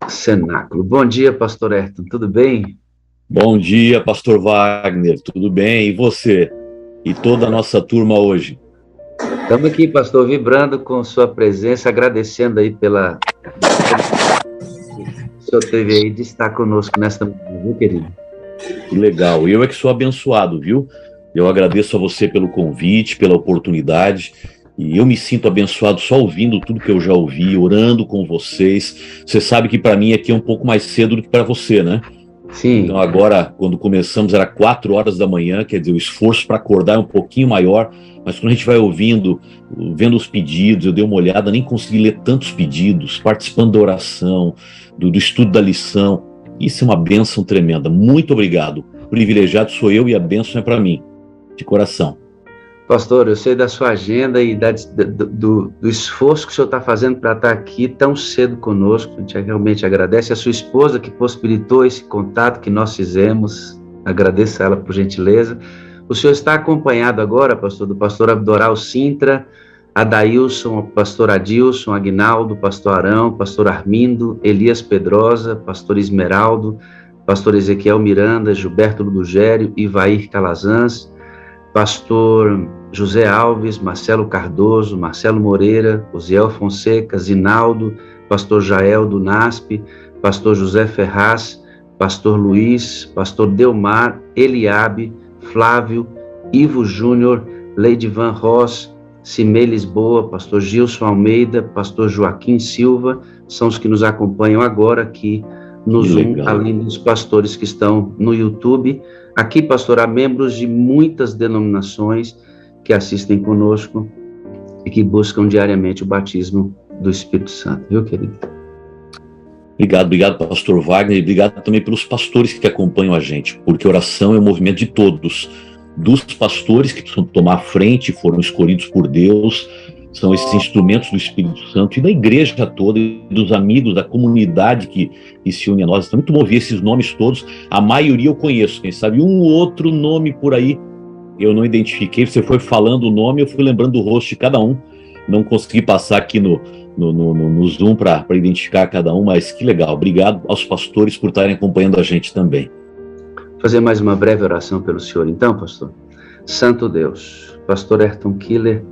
Cenáculo. Bom dia, pastor Ayrton, tudo bem? Bom dia, pastor Wagner, tudo bem? E você? E toda a nossa turma hoje? Estamos aqui, pastor, vibrando com sua presença, agradecendo aí pela que o senhor teve aí de estar conosco nesta manhã, viu, querido? Que legal, eu é que sou abençoado, viu? Eu agradeço a você pelo convite, pela oportunidade, e eu me sinto abençoado só ouvindo tudo que eu já ouvi, orando com vocês. Você sabe que para mim aqui é um pouco mais cedo do que para você, né? Então Sim, agora, quando começamos, era 4 horas da manhã, quer dizer, o esforço para acordar é um pouquinho maior, mas quando a gente vai ouvindo, vendo os pedidos, eu dei uma olhada, nem consegui ler tantos pedidos, participando da oração, do estudo da lição. Isso é uma bênção tremenda. Muito obrigado. Privilegiado sou eu e a bênção é para mim, de coração. pastor, eu sei da sua agenda e do esforço que o senhor está fazendo para estar aqui tão cedo conosco. A gente realmente agradece a sua esposa que possibilitou esse contato que nós fizemos. Agradeço a ela por gentileza. O senhor está acompanhado agora, pastor, do pastor Abdoral Sintra, Adailson, pastor Adilson, Aguinaldo, pastor Arão, pastor Armindo, Elias Pedrosa, pastor Esmeraldo, pastor Ezequiel Miranda, Gilberto Ludogério, Ivair Calazans, pastor José Alves, Marcelo Cardoso, Marcelo Moreira, Osiel Fonseca, Zinaldo, pastor Jael do NASP, pastor José Ferraz, pastor Luiz, pastor Delmar, Eliabe, Flávio, Ivo Júnior, Leidivan Ross, Cimei Lisboa, pastor Gilson Almeida, pastor Joaquim Silva, são os que nos acompanham agora aqui no Zoom, além dos pastores que estão no YouTube. Aqui, pastor, há membros de muitas denominações que assistem conosco e que buscam diariamente o batismo do Espírito Santo, viu, querido? Obrigado, pastor Wagner, e obrigado também pelos pastores que acompanham a gente, porque oração é um movimento de todos, dos pastores que precisam tomar a frente, foram escolhidos por Deus, são esses instrumentos do Espírito Santo, e da igreja toda, e dos amigos, da comunidade que se une a nós. Então, muito bom ouvir esses nomes todos, a maioria eu conheço, quem sabe um outro nome por aí eu não identifiquei, você foi falando o nome, eu fui lembrando do rosto de cada um, não consegui passar aqui no Zoom para identificar cada um, mas que legal. Obrigado aos pastores por estarem acompanhando a gente também. Fazer mais uma breve oração pelo senhor, então, pastor. Santo Deus, pastor Ayrton Killer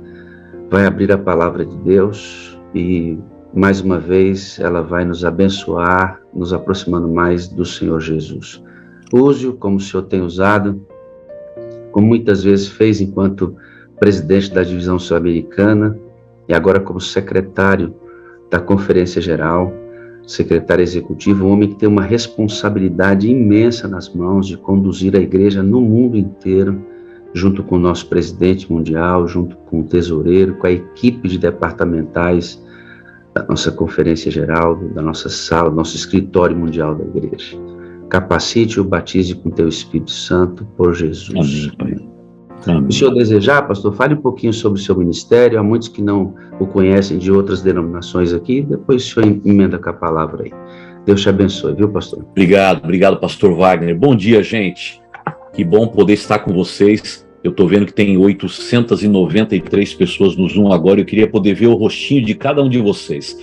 vai abrir a palavra de Deus e, mais uma vez, ela vai nos abençoar, nos aproximando mais do Senhor Jesus. Use-o como o senhor tem usado, como muitas vezes fez enquanto presidente da divisão sul-americana e agora como secretário da Conferência Geral, secretário executivo, um homem que tem uma responsabilidade imensa nas mãos de conduzir a igreja no mundo inteiro, junto com o nosso presidente mundial, junto com o tesoureiro, com a equipe de departamentais da nossa Conferência Geral, da nossa sala, nosso escritório mundial da igreja. Capacite-o, batize com teu Espírito Santo, por Jesus. Amém. Amém. O senhor desejar, pastor, fale um pouquinho sobre o seu ministério. Há muitos que não o conhecem de outras denominações aqui. Depois o senhor emenda com a palavra aí. Deus te abençoe, viu, pastor? Obrigado, pastor Wagner. Bom dia, gente. Que bom poder estar com vocês. Eu estou vendo que tem 893 pessoas no Zoom agora. Eu queria poder ver o rostinho de cada um de vocês.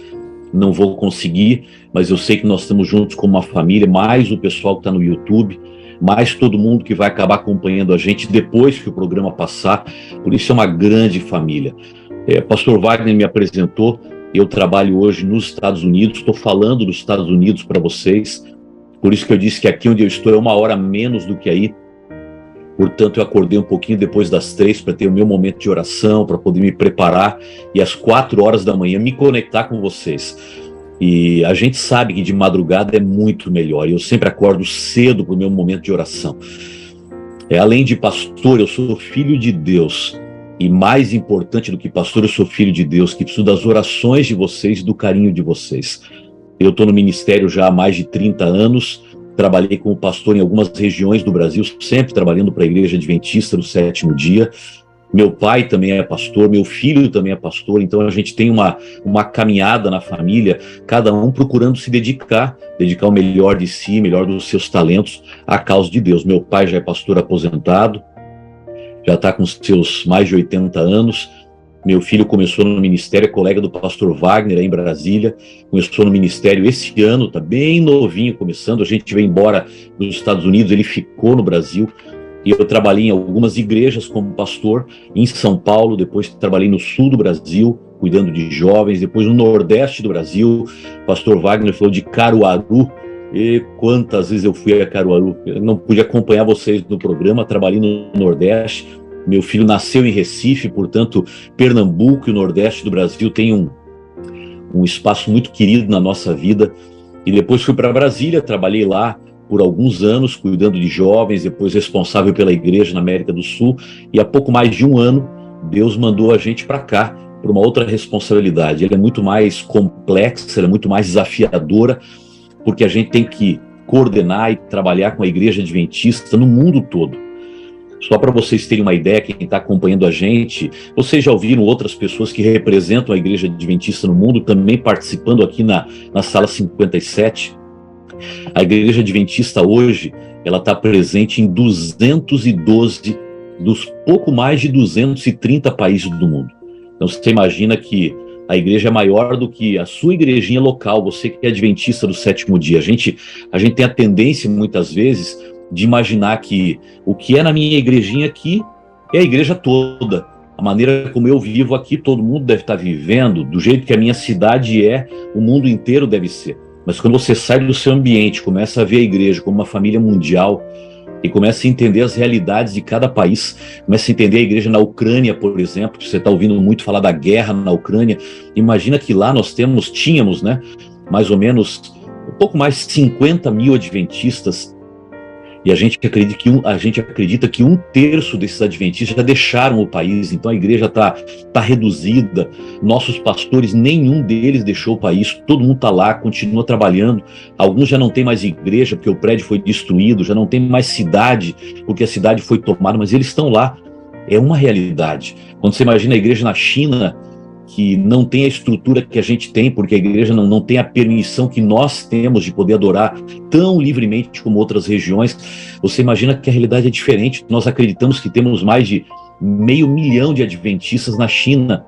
Não vou conseguir, mas eu sei que nós estamos juntos como uma família, mais o pessoal que está no YouTube, mais todo mundo que vai acabar acompanhando a gente depois que o programa passar. Por isso é uma grande família. Pastor Wagner me apresentou, eu trabalho hoje nos Estados Unidos, estou falando dos Estados Unidos para vocês, por isso que eu disse que aqui onde eu estou é 1 hora menos do que aí. Portanto, eu acordei um pouquinho depois das 3 para ter o meu momento de oração, para poder me preparar e às 4 horas da manhã me conectar com vocês. E a gente sabe que de madrugada é muito melhor. E eu sempre acordo cedo para o meu momento de oração. Além de pastor, eu sou filho de Deus. E mais importante do que pastor, eu sou filho de Deus, que preciso das orações de vocês e do carinho de vocês. Eu estou no ministério já há mais de 30 anos. Trabalhei como pastor em algumas regiões do Brasil, sempre trabalhando para a Igreja Adventista do Sétimo Dia. Meu pai também é pastor, meu filho também é pastor, então a gente tem uma caminhada na família, cada um procurando se dedicar o melhor de si, melhor dos seus talentos à causa de Deus. Meu pai já é pastor aposentado, já está com seus mais de 80 anos, Meu filho começou no ministério, é colega do pastor Wagner, aí em Brasília. Começou no ministério esse ano, tá bem novinho começando. A gente veio embora dos Estados Unidos, ele ficou no Brasil. E eu trabalhei em algumas igrejas como pastor, em São Paulo, depois trabalhei no sul do Brasil, cuidando de jovens, depois no nordeste do Brasil. O pastor Wagner falou de Caruaru, e quantas vezes eu fui a Caruaru. Eu não pude acompanhar vocês no programa, trabalhei no nordeste. Meu filho nasceu em Recife, portanto, Pernambuco e o nordeste do Brasil tem um espaço muito querido na nossa vida. E depois fui para Brasília, trabalhei lá por alguns anos, cuidando de jovens, depois responsável pela igreja na América do Sul. E há pouco mais de um ano, Deus mandou a gente para cá, para uma outra responsabilidade. Ela é muito mais complexa, ela é muito mais desafiadora, porque a gente tem que coordenar e trabalhar com a igreja adventista no mundo todo. Só para vocês terem uma ideia, quem está acompanhando a gente, vocês já ouviram outras pessoas que representam a Igreja Adventista no mundo também participando aqui na Sala 57. A Igreja Adventista hoje, ela está presente em 212 dos pouco mais de 230 países do mundo. Então você imagina que a igreja é maior do que a sua igrejinha local, você que é adventista do sétimo dia. A gente tem a tendência, muitas vezes, de imaginar que o que é na minha igrejinha aqui é a igreja toda. A maneira como eu vivo aqui, todo mundo deve estar vivendo, do jeito que a minha cidade é, o mundo inteiro deve ser. Mas quando você sai do seu ambiente, começa a ver a igreja como uma família mundial e começa a entender as realidades de cada país, começa a entender a igreja na Ucrânia, por exemplo, que você está ouvindo muito falar da guerra na Ucrânia. Imagina que lá nós tínhamos, né, mais ou menos, um pouco mais de 50 mil adventistas. E a gente acredita que um terço desses adventistas já deixaram o país, então a igreja está reduzida. Nossos pastores, nenhum deles deixou o país, todo mundo está lá, continua trabalhando. Alguns já não tem mais igreja, porque o prédio foi destruído, já não tem mais cidade, porque a cidade foi tomada, mas eles estão lá. É uma realidade. Quando você imagina a igreja na China, que não tem a estrutura que a gente tem, porque a igreja não tem a permissão que nós temos de poder adorar tão livremente como outras regiões, você imagina que a realidade é diferente. Nós acreditamos que temos mais de 500 mil de adventistas na China.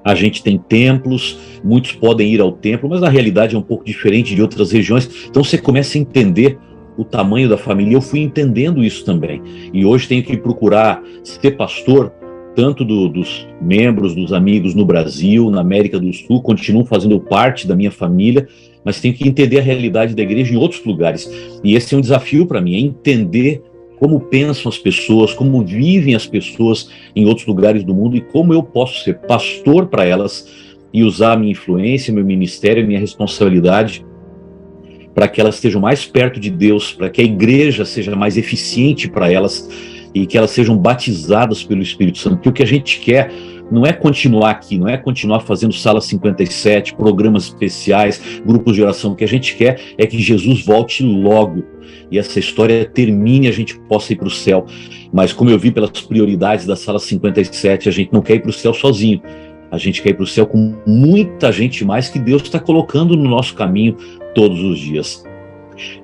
A gente tem templos, muitos podem ir ao templo, mas a realidade é um pouco diferente de outras regiões. Então você começa a entender o tamanho da família. Eu fui entendendo isso também. E hoje tenho que procurar ser pastor, tanto dos membros, dos amigos no Brasil, na América do Sul, continuam fazendo parte da minha família, mas tenho que entender a realidade da igreja em outros lugares. E esse é um desafio para mim, é entender como pensam as pessoas, como vivem as pessoas em outros lugares do mundo e como eu posso ser pastor para elas e usar a minha influência, meu ministério, a minha responsabilidade para que elas estejam mais perto de Deus, para que a igreja seja mais eficiente para elas e que elas sejam batizadas pelo Espírito Santo. Porque o que a gente quer não é continuar aqui, não é continuar fazendo Sala 57, programas especiais, grupos de oração. O que a gente quer é que Jesus volte logo e essa história termine e a gente possa ir para o céu. Mas como eu vi pelas prioridades da Sala 57, a gente não quer ir para o céu sozinho. A gente quer ir para o céu com muita gente mais que Deus está colocando no nosso caminho todos os dias.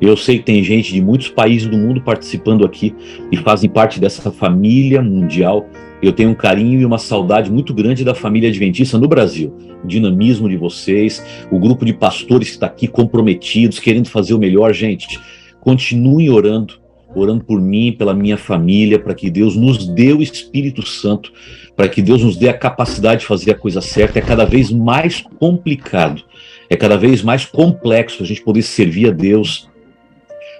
Eu sei que tem gente de muitos países do mundo participando aqui e fazem parte dessa família mundial. Eu tenho um carinho e uma saudade muito grande da família adventista no Brasil. O dinamismo de vocês, o grupo de pastores que está aqui comprometidos, querendo fazer o melhor. Gente, continuem orando por mim, pela minha família, para que Deus nos dê o Espírito Santo, para que Deus nos dê a capacidade de fazer a coisa certa. É cada vez mais complicado, é cada vez mais complexo a gente poder servir a Deus,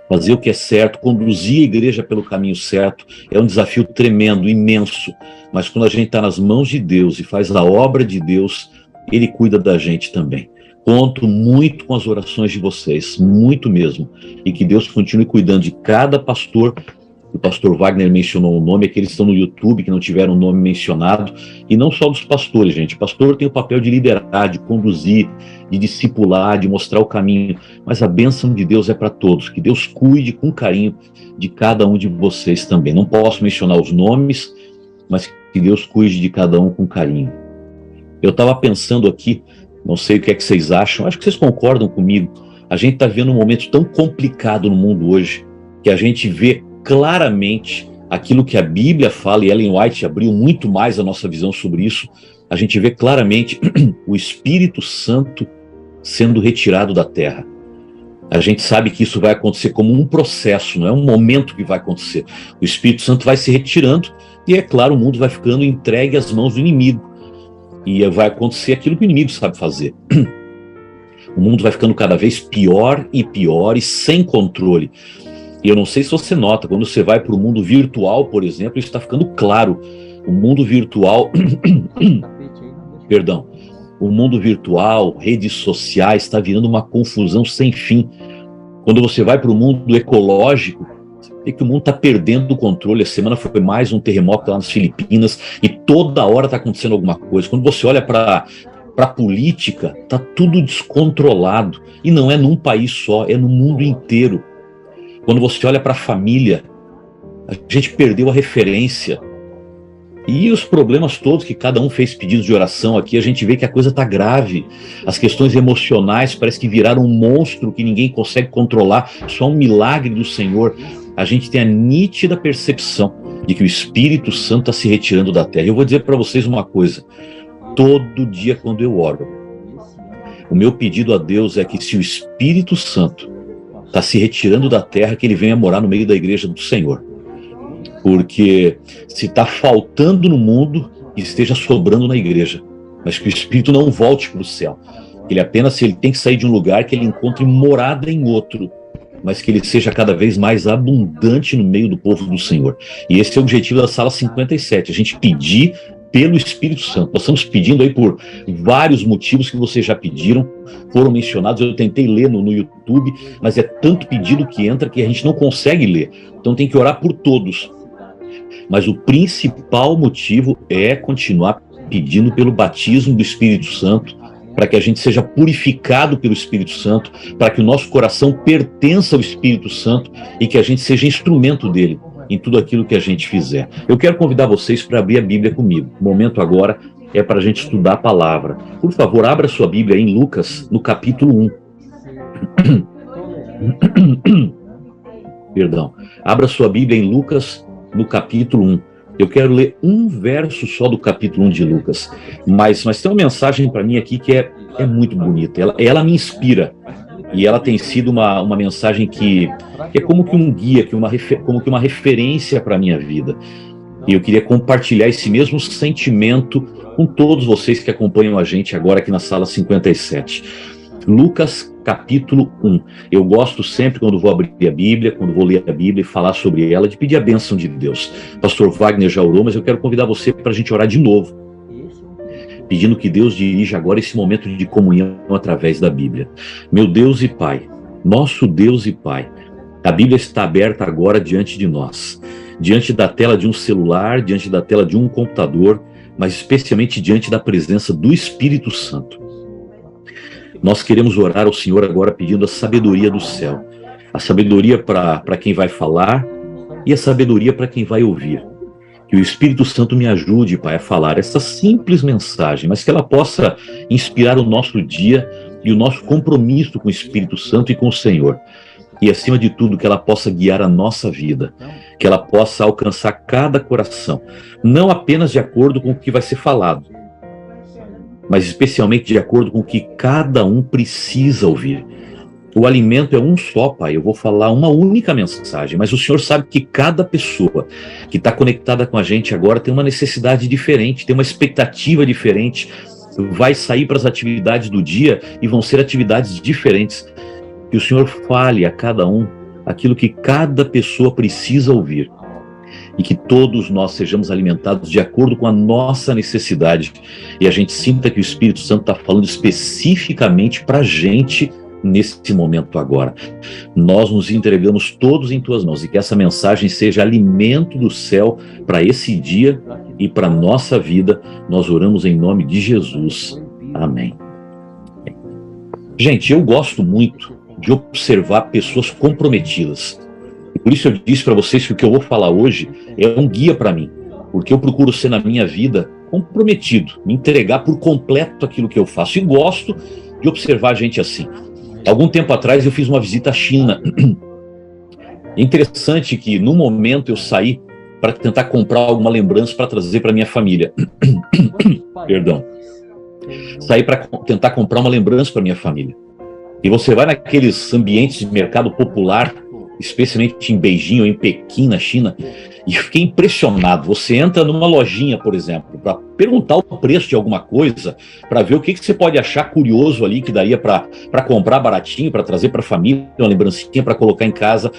fazer o que é certo, conduzir a igreja pelo caminho certo. É um desafio tremendo, imenso, mas quando a gente está nas mãos de Deus e faz a obra de Deus, Ele cuida da gente também. Conto muito com as orações de vocês, muito mesmo, e que Deus continue cuidando de cada pastor. O pastor Wagner mencionou o nome, aqueles que estão no YouTube que não tiveram o nome mencionado, e não só dos pastores, gente. O pastor tem o papel de liderar, de conduzir, de discipular, de mostrar o caminho, mas a bênção de Deus é para todos. Que Deus cuide com carinho de cada um de vocês também. Não posso mencionar os nomes, mas que Deus cuide de cada um com carinho. Eu estava pensando aqui, não sei o que é que vocês acham, acho que vocês concordam comigo. A gente está vivendo um momento tão complicado no mundo hoje, que a gente vê claramente aquilo que a Bíblia fala, e Ellen White abriu muito mais a nossa visão sobre isso, a gente vê claramente o Espírito Santo sendo retirado da terra. A gente sabe que isso vai acontecer como um processo, não é um momento que vai acontecer. O Espírito Santo vai se retirando e, é claro, o mundo vai ficando entregue às mãos do inimigo. E vai acontecer aquilo que o inimigo sabe fazer. O mundo vai ficando cada vez pior e sem controle. E eu não sei se você nota, quando você vai para o mundo virtual, por exemplo, isso está ficando claro. O mundo virtual... Perdão. O mundo virtual, redes sociais, está virando uma confusão sem fim. Quando você vai para o mundo ecológico, você vê que o mundo está perdendo o controle. A semana foi mais um terremoto lá nas Filipinas e toda hora está acontecendo alguma coisa. Quando você olha para a política, está tudo descontrolado. E não é num país só, é no mundo inteiro. Quando você olha para a família, a gente perdeu a referência. E os problemas todos que cada um fez pedidos de oração aqui, a gente vê que a coisa está grave. As questões emocionais parece que viraram um monstro que ninguém consegue controlar. Só um milagre do Senhor. A gente tem a nítida percepção de que o Espírito Santo está se retirando da terra. Eu vou dizer para vocês uma coisa. Todo dia quando eu oro, o meu pedido a Deus é que, se o Espírito Santo está se retirando da terra, que ele venha morar no meio da igreja do Senhor. Porque se está faltando no mundo, esteja sobrando na igreja. Mas que o Espírito não volte para o céu. Ele apenas, se ele tem que sair de um lugar, que ele encontre morada em outro. Mas que ele seja cada vez mais abundante no meio do povo do Senhor. E esse é o objetivo da Sala 57. A gente pedir pelo Espírito Santo. Nós estamos pedindo aí por vários motivos que vocês já pediram, foram mencionados. Eu tentei ler no YouTube, mas é tanto pedido que entra que a gente não consegue ler. Então tem que orar por todos. Mas o principal motivo é continuar pedindo pelo batismo do Espírito Santo, para que a gente seja purificado pelo Espírito Santo, para que o nosso coração pertença ao Espírito Santo e que a gente seja instrumento dele em tudo aquilo que a gente fizer. Eu quero convidar vocês para abrir a Bíblia comigo. O momento agora é para a gente estudar a palavra. Por favor, abra sua Bíblia em Lucas, no capítulo 1. Perdão. Abra sua Bíblia em Lucas, no capítulo 1. Eu quero ler um verso só do capítulo 1 de Lucas. Mas tem uma mensagem para mim aqui que é muito bonita. Ela me inspira. E ela tem sido uma mensagem que é como que um guia, como que uma referência para a minha vida. E eu queria compartilhar esse mesmo sentimento com todos vocês que acompanham a gente agora aqui na Sala 57. Lucas, capítulo 1. Eu gosto sempre, quando vou abrir a Bíblia, quando vou ler a Bíblia e falar sobre ela, de pedir a bênção de Deus. Pastor Wagner já orou, mas eu quero convidar você para a gente orar de novo, pedindo que Deus dirija agora esse momento de comunhão através da Bíblia. Meu Deus e Pai, nosso Deus e Pai, a Bíblia está aberta agora diante de nós, diante da tela de um celular, diante da tela de um computador, mas especialmente diante da presença do Espírito Santo. Nós queremos orar ao Senhor agora pedindo a sabedoria do céu, a sabedoria para quem vai falar e a sabedoria para quem vai ouvir. Que o Espírito Santo me ajude, Pai, a falar essa simples mensagem, mas que ela possa inspirar o nosso dia e o nosso compromisso com o Espírito Santo e com o Senhor. E, acima de tudo, que ela possa guiar a nossa vida, que ela possa alcançar cada coração, não apenas de acordo com o que vai ser falado, mas especialmente de acordo com o que cada um precisa ouvir. O alimento é um só, Pai. Eu vou falar uma única mensagem, mas o Senhor sabe que cada pessoa que está conectada com a gente agora tem uma necessidade diferente, tem uma expectativa diferente, vai sair para as atividades do dia e vão ser atividades diferentes. Que o Senhor fale a cada um aquilo que cada pessoa precisa ouvir e que todos nós sejamos alimentados de acordo com a nossa necessidade e a gente sinta que o Espírito Santo está falando especificamente para a gente nesse momento agora. Nós nos entregamos todos em tuas mãos e que essa mensagem seja alimento do céu para esse dia e para a nossa vida. Nós oramos em nome de Jesus. Amém. Gente, eu gosto muito de observar pessoas comprometidas. E por isso eu disse para vocês que o que eu vou falar hoje é um guia para mim, porque eu procuro ser na minha vida comprometido, me entregar por completo aquilo que eu faço. E gosto de observar gente assim. Algum tempo atrás eu fiz uma visita à China. É interessante que no momento eu saí para tentar comprar alguma lembrança para trazer para minha família. Perdão. Saí para tentar comprar uma lembrança para minha família. E você vai naqueles ambientes de mercado popular, especialmente em Beijing ou em Pequim, na China, e eu fiquei impressionado. Você entra numa lojinha, por exemplo, para perguntar o preço de alguma coisa, para ver o que você pode achar curioso ali, que daria para comprar baratinho, para trazer para a família, uma lembrancinha para colocar em casa.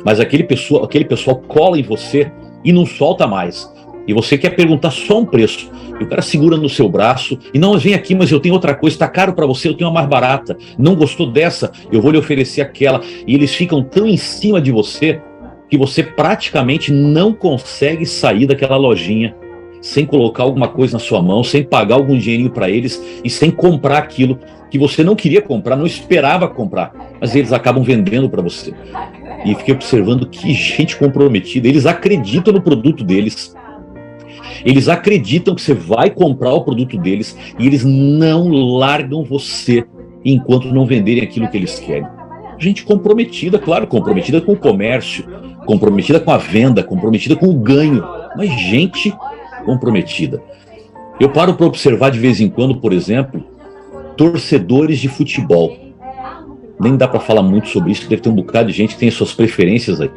Mas aquele pessoal cola em você e não solta mais. E você quer perguntar só um preço. E o cara segura no seu braço e não, vem aqui, mas eu tenho outra coisa, está caro para você, eu tenho uma mais barata. Não gostou dessa, eu vou lhe oferecer aquela. E eles ficam tão em cima de você que você praticamente não consegue sair daquela lojinha sem colocar alguma coisa na sua mão, sem pagar algum dinheirinho para eles e sem comprar aquilo que você não queria comprar, não esperava comprar, mas eles acabam vendendo para você. E fiquei observando que gente comprometida, eles acreditam no produto deles. Eles acreditam que você vai comprar o produto deles e eles não largam você enquanto não venderem aquilo que eles querem. Gente comprometida, claro, comprometida com o comércio, comprometida com a venda, comprometida com o ganho, mas gente comprometida. Eu paro para observar de vez em quando, por exemplo, torcedores de futebol. Nem dá para falar muito sobre isso, deve ter um bocado de gente que tem as suas preferências aí.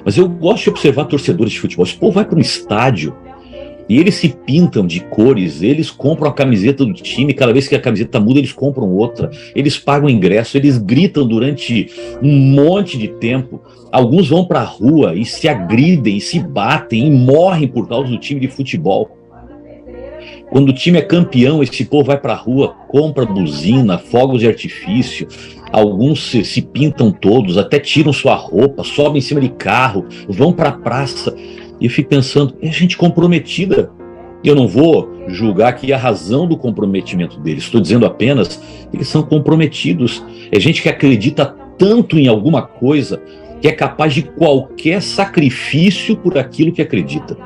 Mas eu gosto de observar torcedores de futebol. Esse povo vai para um estádio e eles se pintam de cores, eles compram a camiseta do time, cada vez que a camiseta muda, eles compram outra, eles pagam ingresso, eles gritam durante um monte de tempo. Alguns vão para a rua e se agridem, e se batem e morrem por causa do time de futebol. Quando o time é campeão, esse povo vai para a rua, compra buzina, fogos de artifício, alguns se pintam todos, até tiram sua roupa, sobem em cima de carro, vão para a praça. E eu fico pensando, é gente comprometida. Eu não vou julgar aqui a razão do comprometimento deles, estou dizendo apenas que eles são comprometidos. É gente que acredita tanto em alguma coisa que é capaz de qualquer sacrifício por aquilo que acredita.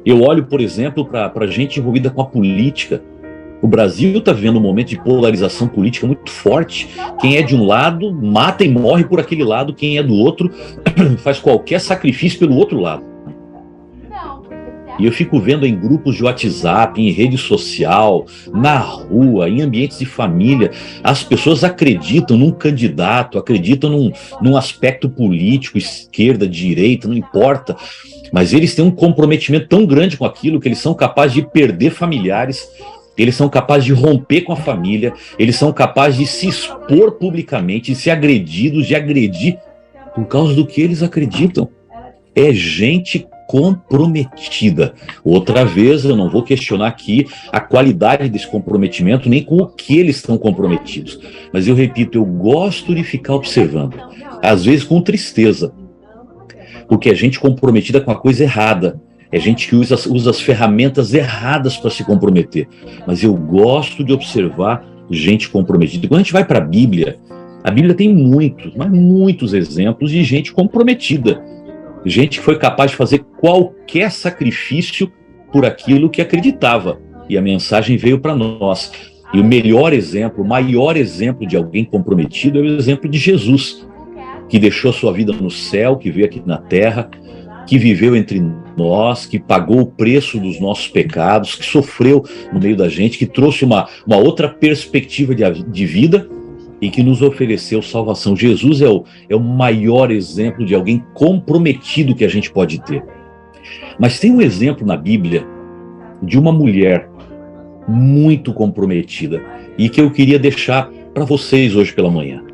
Eu olho, por exemplo, para gente envolvida com a política. O Brasil está vivendo um momento de polarização política muito forte. Quem é de um lado mata e morre por aquele lado, quem é do outro faz qualquer sacrifício pelo outro lado. E eu fico vendo em grupos de WhatsApp, em rede social, na rua, em ambientes de família, as pessoas acreditam num candidato, acreditam num aspecto político, esquerda, direita, não importa, mas eles têm um comprometimento tão grande com aquilo que eles são capazes de perder familiares, eles são capazes de romper com a família, eles são capazes de se expor publicamente, de ser agredidos, de agredir por causa do que eles acreditam. É gente comprometida. Outra vez, eu não vou questionar aqui a qualidade desse comprometimento, nem com o que eles estão comprometidos. Mas eu repito, eu gosto de ficar observando, às vezes com tristeza, porque é gente comprometida com a coisa errada, é gente que usa as ferramentas erradas para se comprometer. Mas eu gosto de observar gente comprometida. Quando a gente vai para a Bíblia tem muitos, mas muitos exemplos de gente comprometida. Gente que foi capaz de fazer qualquer sacrifício por aquilo que acreditava. E a mensagem veio para nós. E o melhor exemplo, o maior exemplo de alguém comprometido é o exemplo de Jesus, que deixou sua vida no céu, que veio aqui na terra, que viveu entre nós, que pagou o preço dos nossos pecados, que sofreu no meio da gente, que trouxe uma outra perspectiva de vida e que nos ofereceu salvação. Jesus é o maior exemplo de alguém comprometido que a gente pode ter. Mas tem um exemplo na Bíblia de uma mulher muito comprometida e que eu queria deixar para vocês hoje pela manhã.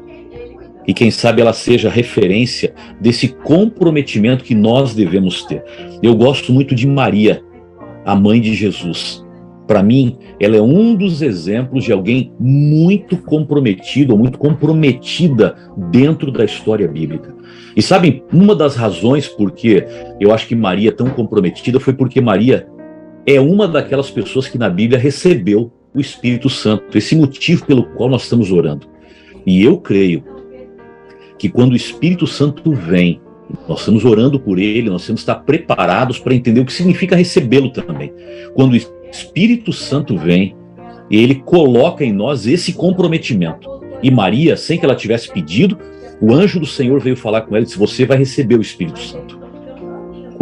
E quem sabe ela seja referência desse comprometimento que nós devemos ter. Eu gosto muito de Maria, a mãe de Jesus. Para mim, ela é um dos exemplos de alguém muito comprometido, ou muito comprometida dentro da história bíblica. E sabem, uma das razões por que eu acho que Maria é tão comprometida foi porque Maria é uma daquelas pessoas que na Bíblia recebeu o Espírito Santo, esse motivo pelo qual nós estamos orando. E eu creio que quando o Espírito Santo vem, nós estamos orando por ele, nós temos que estar preparados para entender o que significa recebê-lo também. Quando o Espírito Santo vem, ele coloca em nós esse comprometimento. E Maria, sem que ela tivesse pedido, o anjo do Senhor veio falar com ela e disse: você vai receber o Espírito Santo.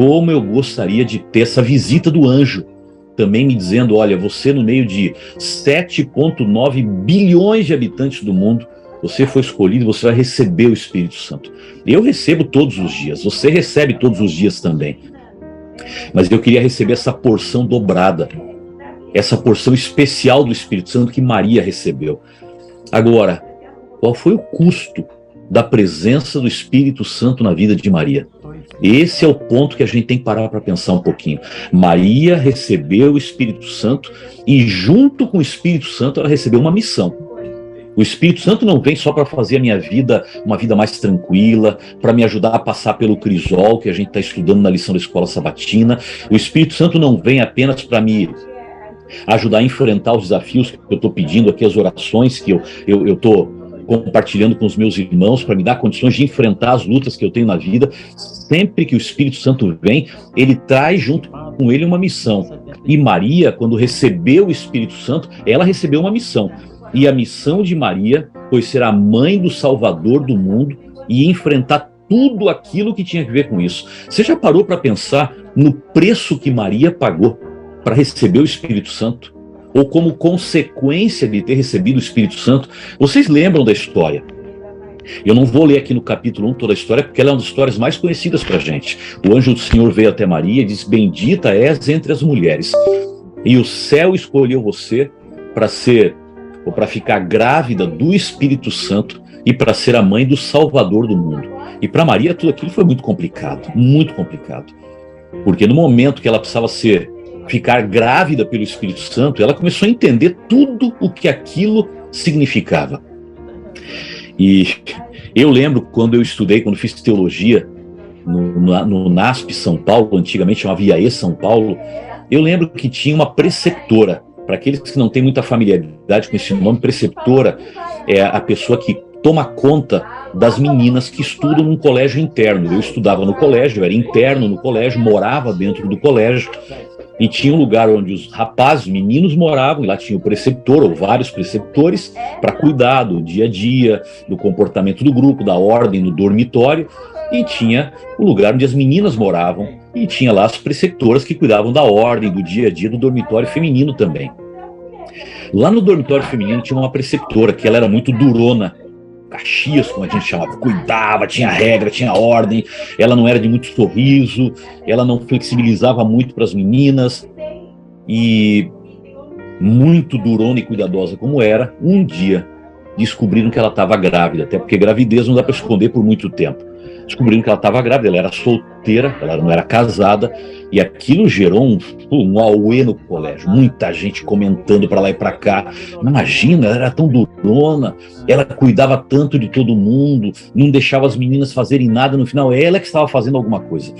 como eu gostaria de ter essa visita do anjo, também me dizendo, olha, você no meio de 7,9 bilhões de habitantes do mundo, você foi escolhido, você vai receber o Espírito Santo. Eu recebo todos os dias, você recebe todos os dias também. Mas eu queria receber essa porção dobrada, essa porção especial do Espírito Santo que Maria recebeu. Agora, qual foi o custo da presença do Espírito Santo na vida de Maria? Esse é o ponto que a gente tem que parar para pensar um pouquinho. Maria recebeu o Espírito Santo e junto com o Espírito Santo ela recebeu uma missão. O Espírito Santo não vem só para fazer a minha vida uma vida mais tranquila, para me ajudar a passar pelo crisol que a gente está estudando na lição da escola sabatina. O Espírito Santo não vem apenas para me ajudar a enfrentar os desafios que eu estou pedindo aqui, as orações que eu estou compartilhando com os meus irmãos, para me dar condições de enfrentar as lutas que eu tenho na vida. Sempre que o Espírito Santo vem, ele traz junto com ele uma missão. E Maria, quando recebeu o Espírito Santo, ela recebeu uma missão. E a missão de Maria foi ser a mãe do Salvador do mundo e enfrentar tudo aquilo que tinha a ver com isso. Você já parou para pensar no preço que Maria pagou para receber o Espírito Santo? Ou como consequência de ter recebido o Espírito Santo? Vocês lembram da história? Eu não vou ler aqui no capítulo 1 toda a história, porque ela é uma das histórias mais conhecidas para a gente. O anjo do Senhor veio até Maria e disse, bendita és entre as mulheres, e o céu escolheu você para ser, ou para ficar grávida do Espírito Santo e para ser a mãe do Salvador do mundo. E para Maria tudo aquilo foi muito complicado, porque no momento que ela precisava ficar grávida pelo Espírito Santo, ela começou a entender tudo o que aquilo significava. E eu lembro quando eu estudei, quando fiz teologia no NASP São Paulo, antigamente chamava IAE São Paulo, eu lembro que tinha uma preceptora. Para aqueles que não têm muita familiaridade com esse nome, preceptora é a pessoa que toma conta das meninas que estudam num colégio interno. Eu estudava no colégio, eu era interno no colégio, morava dentro do colégio, e tinha um lugar onde os rapazes, meninos moravam, e lá tinha o preceptor, ou vários preceptores, para cuidar do dia a dia, do comportamento do grupo, da ordem no dormitório, e tinha o lugar onde as meninas moravam, e tinha lá as preceptoras que cuidavam da ordem, do dia a dia, do dormitório feminino também. Lá no dormitório feminino tinha uma preceptora, que ela era muito durona, Caxias, como a gente chamava, cuidava, tinha regra, tinha ordem, ela não era de muito sorriso, ela não flexibilizava muito para as meninas, e muito durona e cuidadosa como era, um dia descobriram que ela estava grávida, até porque gravidez não dá para esconder por muito tempo. Descobriram que ela estava grávida, ela era solteira, ela não era casada, e aquilo gerou um auê no colégio, muita gente comentando para lá e para cá. Imagina, ela era tão durona, ela cuidava tanto de todo mundo, não deixava as meninas fazerem nada, no final ela que estava fazendo alguma coisa.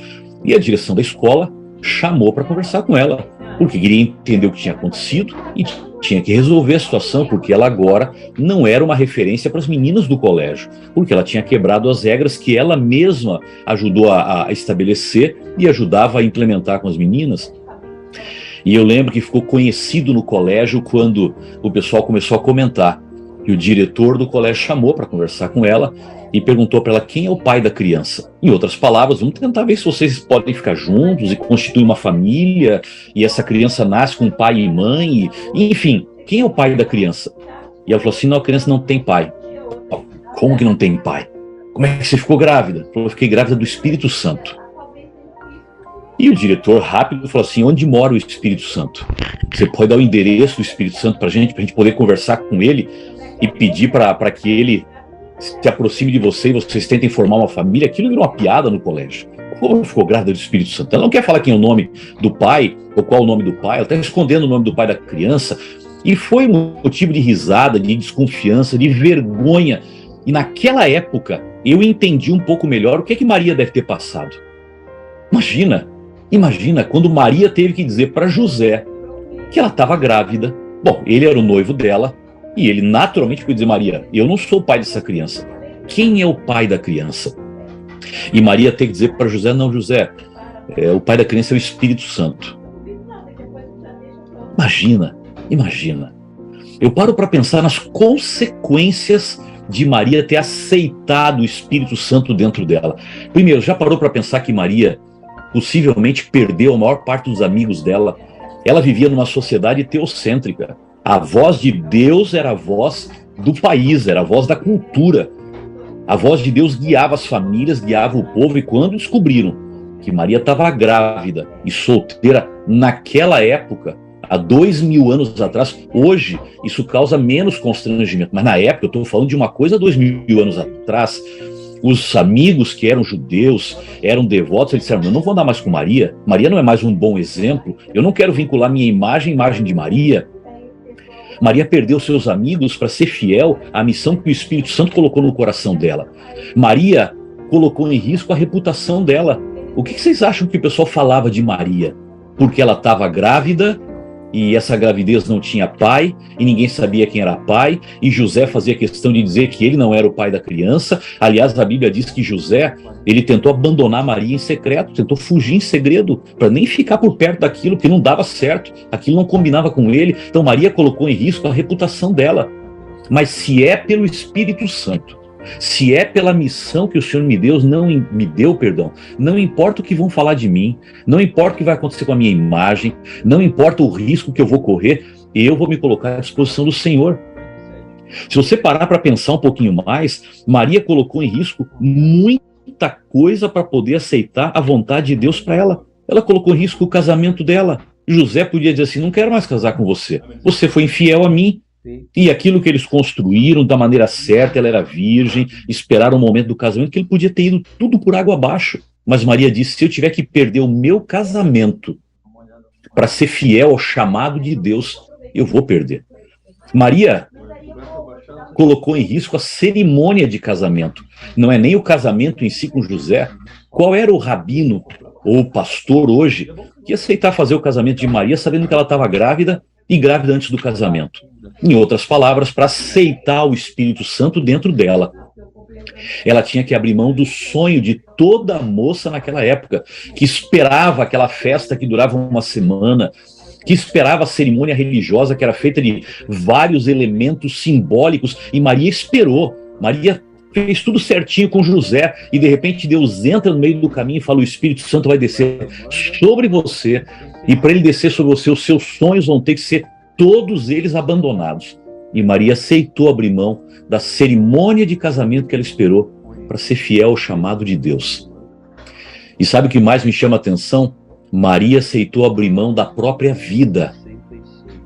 E a direção da escola chamou para conversar com ela, porque queria entender o que tinha acontecido e tinha que resolver a situação, porque ela agora não era uma referência para as meninas do colégio, porque ela tinha quebrado as regras que ela mesma ajudou a estabelecer e ajudava a implementar com as meninas. E eu lembro que ficou conhecido no colégio quando o pessoal começou a comentar que o diretor do colégio chamou para conversar com ela e perguntou para ela quem é o pai da criança. Em outras palavras, vamos tentar ver se vocês podem ficar juntos e constituir uma família, e essa criança nasce com pai e mãe, enfim, quem é o pai da criança? E ela falou assim, não, a criança não tem pai. Como que não tem pai? Como é que você ficou grávida? Ela falou, eu fiquei grávida do Espírito Santo. E o diretor rápido falou assim, onde mora o Espírito Santo? Você pode dar o endereço do Espírito Santo para a gente poder conversar com ele e pedir para que ele se aproxime de você e vocês tentem formar uma família? Aquilo virou uma piada no colégio. Como ficou grávida do Espírito Santo? Ela não quer falar quem é o nome do pai, ou qual é o nome do pai, ela está escondendo o nome do pai da criança, e foi motivo de risada, de desconfiança, de vergonha. E naquela época, eu entendi um pouco melhor o que é que Maria deve ter passado. Imagina quando Maria teve que dizer para José que ela estava grávida. Bom, ele era o noivo dela, e ele naturalmente foi dizer, Maria, eu não sou o pai dessa criança. Quem é o pai da criança? E Maria tem que dizer para José, não, José, o pai da criança é o Espírito Santo. Imagina. Eu paro para pensar nas consequências de Maria ter aceitado o Espírito Santo dentro dela. Primeiro, já parou para pensar que Maria possivelmente perdeu a maior parte dos amigos dela. Ela vivia numa sociedade teocêntrica. A voz de Deus era a voz do país, era a voz da cultura. A voz de Deus guiava as famílias, guiava o povo, e quando descobriram que Maria estava grávida e solteira naquela época, há 2000 anos atrás, hoje isso causa menos constrangimento, mas na época, eu estou falando de uma coisa 2000 anos atrás, os amigos que eram judeus, eram devotos, eles disseram: eu não vou andar mais com Maria, Maria não é mais um bom exemplo, eu não quero vincular minha imagem à imagem de Maria. Maria perdeu seus amigos para ser fiel à missão que o Espírito Santo colocou no coração dela. Maria colocou em risco a reputação dela. O que vocês acham que o pessoal falava de Maria? Porque ela estava grávida, e essa gravidez não tinha pai, e ninguém sabia quem era pai, e José fazia questão de dizer que ele não era o pai da criança. Aliás, a Bíblia diz que José, ele tentou abandonar Maria em secreto, tentou fugir em segredo, para nem ficar por perto daquilo, que não dava certo, aquilo não combinava com ele. Então Maria colocou em risco a reputação dela. Mas se é pelo Espírito Santo, se é pela missão que o Senhor me deu, não importa o que vão falar de mim, não importa o que vai acontecer com a minha imagem, não importa o risco que eu vou correr, eu vou me colocar à disposição do Senhor. Se você parar para pensar um pouquinho mais, Maria colocou em risco muita coisa para poder aceitar a vontade de Deus para ela. Ela colocou em risco o casamento dela. José podia dizer assim: não quero mais casar com você, você foi infiel a mim. E aquilo que eles construíram da maneira certa, ela era virgem, esperaram o momento do casamento, que ele podia ter ido tudo por água abaixo. Mas Maria disse: se eu tiver que perder o meu casamento para ser fiel ao chamado de Deus, eu vou perder. Maria colocou em risco a cerimônia de casamento. Não é nem o casamento em si com José. Qual era o rabino ou o pastor hoje que ia aceitar fazer o casamento de Maria sabendo que ela estava grávida, e grávida antes do casamento? Em outras palavras, para aceitar o Espírito Santo dentro dela, ela tinha que abrir mão do sonho de toda moça naquela época, que esperava aquela festa que durava uma semana, que esperava a cerimônia religiosa que era feita de vários elementos simbólicos, e Maria esperou. Maria fez tudo certinho com José, e de repente Deus entra no meio do caminho e fala: o Espírito Santo vai descer sobre você, e para ele descer sobre você, os seus sonhos vão ter que ser todos eles abandonados. E Maria aceitou abrir mão da cerimônia de casamento que ela esperou para ser fiel ao chamado de Deus. E sabe o que mais me chama a atenção? Maria aceitou abrir mão da própria vida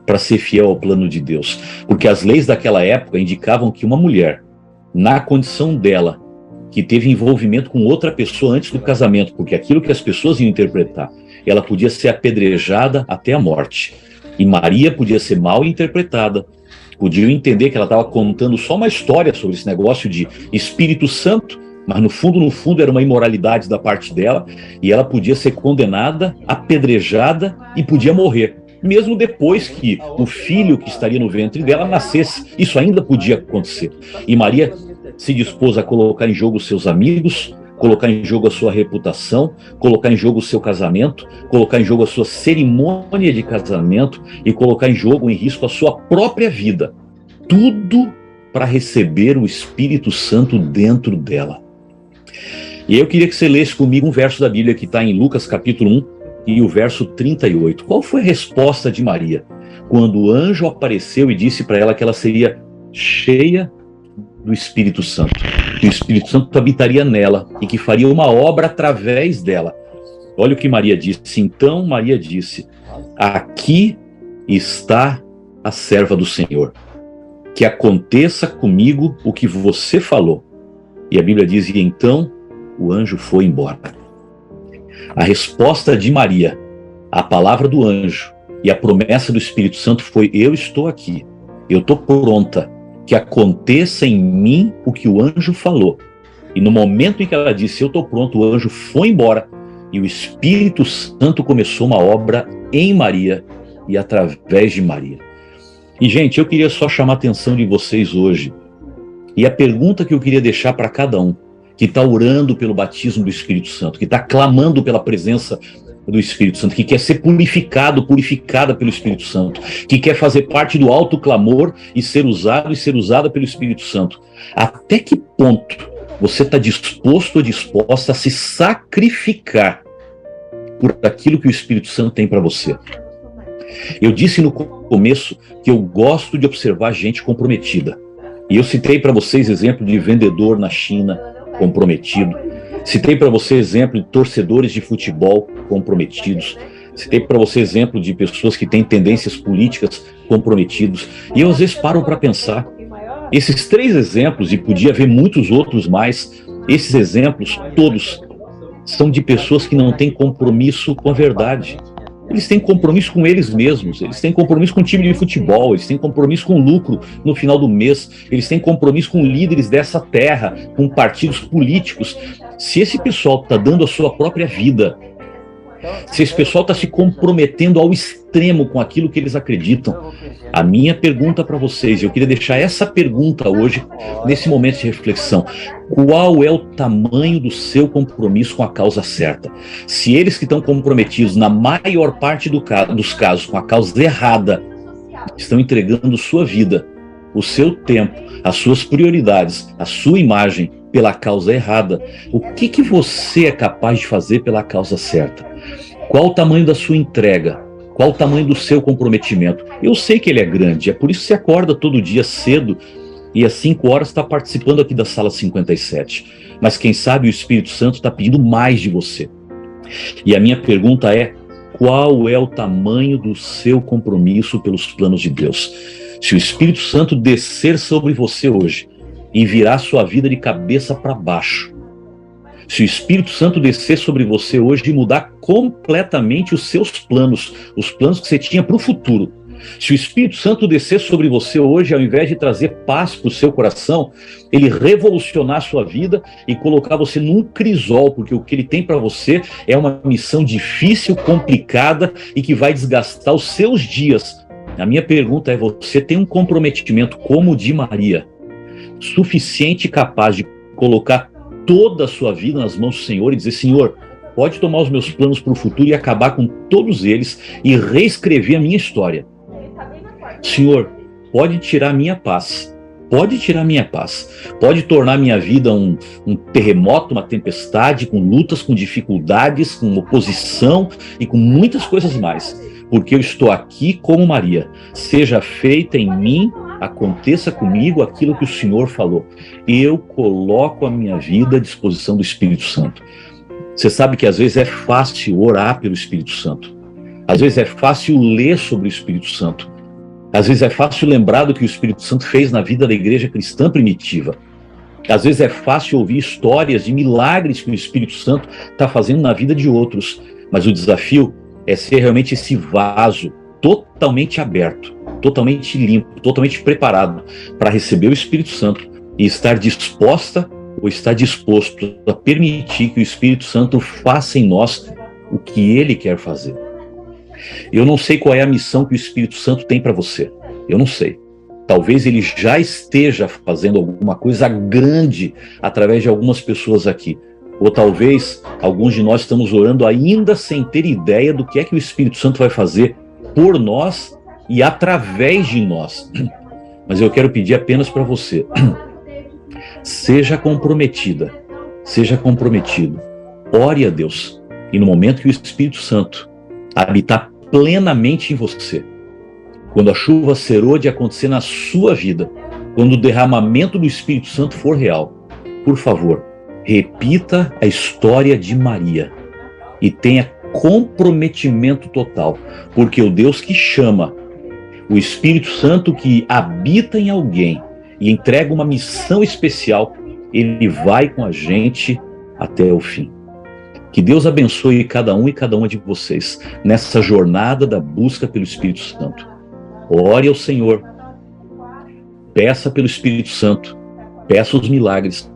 para ser fiel ao plano de Deus. Porque as leis daquela época indicavam que uma mulher, na condição dela, que teve envolvimento com outra pessoa antes do casamento, porque aquilo que as pessoas iam interpretar, ela podia ser apedrejada até a morte. E Maria podia ser mal interpretada, podiam entender que ela estava contando só uma história sobre esse negócio de Espírito Santo, mas no fundo era uma imoralidade da parte dela, e ela podia ser condenada, apedrejada e podia morrer. Mesmo depois que o filho que estaria no ventre dela nascesse, isso ainda podia acontecer. E Maria se dispôs a colocar em jogo os seus amigos, colocar em jogo a sua reputação, colocar em jogo o seu casamento, colocar em jogo a sua cerimônia de casamento e colocar em jogo, em risco, a sua própria vida. Tudo para receber o Espírito Santo dentro dela. E eu queria que você lesse comigo um verso da Bíblia que está em Lucas capítulo 1 e o verso 38. Qual foi a resposta de Maria quando o anjo apareceu e disse para ela que ela seria cheia do Espírito Santo, que o Espírito Santo habitaria nela e que faria uma obra através dela? Olha o que Maria disse. Então Maria disse: aqui está a serva do Senhor, que aconteça comigo o que você falou. E a Bíblia diz: e então o anjo foi embora. A resposta de Maria, a palavra do anjo e a promessa do Espírito Santo foi: eu estou aqui, eu estou pronta, que aconteça em mim o que o anjo falou. E no momento em que ela disse: eu estou pronto, o anjo foi embora e o Espírito Santo começou uma obra em Maria e através de Maria. E gente, eu queria só chamar a atenção de vocês hoje, e a pergunta que eu queria deixar para cada um que está orando pelo batismo do Espírito Santo, que está clamando pela presença do Espírito Santo, que quer ser purificada pelo Espírito Santo, que quer fazer parte do alto clamor e ser usada pelo Espírito Santo. Até que ponto você está disposto ou disposta a se sacrificar por aquilo que o Espírito Santo tem para você. Eu disse no começo que eu gosto de observar gente comprometida. E eu citei para vocês exemplo de vendedor na China comprometido. Citei para você exemplo de torcedores de futebol comprometidos. Citei para você exemplo de pessoas que têm tendências políticas comprometidos. E eu às vezes paro para pensar. Esses 3 exemplos, e podia haver muitos outros mais, esses exemplos todos são de pessoas que não têm compromisso com a verdade. Eles têm compromisso com eles mesmos, eles têm compromisso com o time de futebol, eles têm compromisso com o lucro no final do mês, eles têm compromisso com líderes dessa terra, com partidos políticos. Se esse pessoal está dando a sua própria vida, se esse pessoal está se comprometendo ao extremo com aquilo que eles acreditam, a minha pergunta para vocês, eu queria deixar essa pergunta hoje, nesse momento de reflexão: qual é o tamanho do seu compromisso com a causa certa? Se eles que estão comprometidos, na maior parte dos casos, com a causa errada, estão entregando sua vida, o seu tempo, as suas prioridades, a sua imagem pela causa errada, o que você é capaz de fazer pela causa certa? Qual o tamanho da sua entrega? Qual o tamanho do seu comprometimento? Eu sei que ele é grande, é por isso que você acorda todo dia cedo e às 5 horas está participando aqui da sala 57. Mas quem sabe o Espírito Santo está pedindo mais de você. E a minha pergunta é: qual é o tamanho do seu compromisso pelos planos de Deus? Se o Espírito Santo descer sobre você hoje e virar sua vida de cabeça para baixo, se o Espírito Santo descer sobre você hoje e mudar completamente os seus planos, os planos que você tinha para o futuro, se o Espírito Santo descer sobre você hoje, ao invés de trazer paz para o seu coração, ele revolucionar a sua vida e colocar você num crisol, porque o que ele tem para você é uma missão difícil, complicada e que vai desgastar os seus dias. A minha pergunta é: você tem um comprometimento como o de Maria, suficiente e capaz de colocar toda a sua vida nas mãos do Senhor e dizer: Senhor, pode tomar os meus planos para o futuro e acabar com todos eles e reescrever a minha história. Senhor, pode tirar a minha paz, pode tirar a minha paz, pode tornar a minha vida um terremoto, uma tempestade, com lutas, com dificuldades, com oposição e com muitas coisas mais, porque eu estou aqui como Maria. Seja feita em mim, aconteça comigo aquilo que o Senhor falou. Eu coloco a minha vida à disposição do Espírito Santo. Você sabe que às vezes é fácil orar pelo Espírito Santo. Às vezes é fácil ler sobre o Espírito Santo. Às vezes é fácil lembrar do que o Espírito Santo fez na vida da igreja cristã primitiva. Às vezes é fácil ouvir histórias de milagres que o Espírito Santo está fazendo na vida de outros. Mas o desafio é ser realmente esse vaso totalmente aberto, totalmente limpo, totalmente preparado para receber o Espírito Santo e estar disposta ou estar disposto a permitir que o Espírito Santo faça em nós o que ele quer fazer. Eu não sei qual é a missão que o Espírito Santo tem para você. Eu não sei. Talvez ele já esteja fazendo alguma coisa grande através de algumas pessoas aqui. Ou talvez alguns de nós estamos orando ainda sem ter ideia do que é que o Espírito Santo vai fazer por nós e através de nós. Mas eu quero pedir apenas para você: seja comprometida, seja comprometido, ore a Deus, e no momento que o Espírito Santo habitar plenamente em você, quando a chuva serô de acontecer na sua vida, quando o derramamento do Espírito Santo for real, por favor, repita a história de Maria e tenha comprometimento total, porque o Deus que chama, o Espírito Santo que habita em alguém e entrega uma missão especial, ele vai com a gente até o fim. Que Deus abençoe cada um e cada uma de vocês nessa jornada da busca pelo Espírito Santo. Ore ao Senhor, peça pelo Espírito Santo, peça os milagres,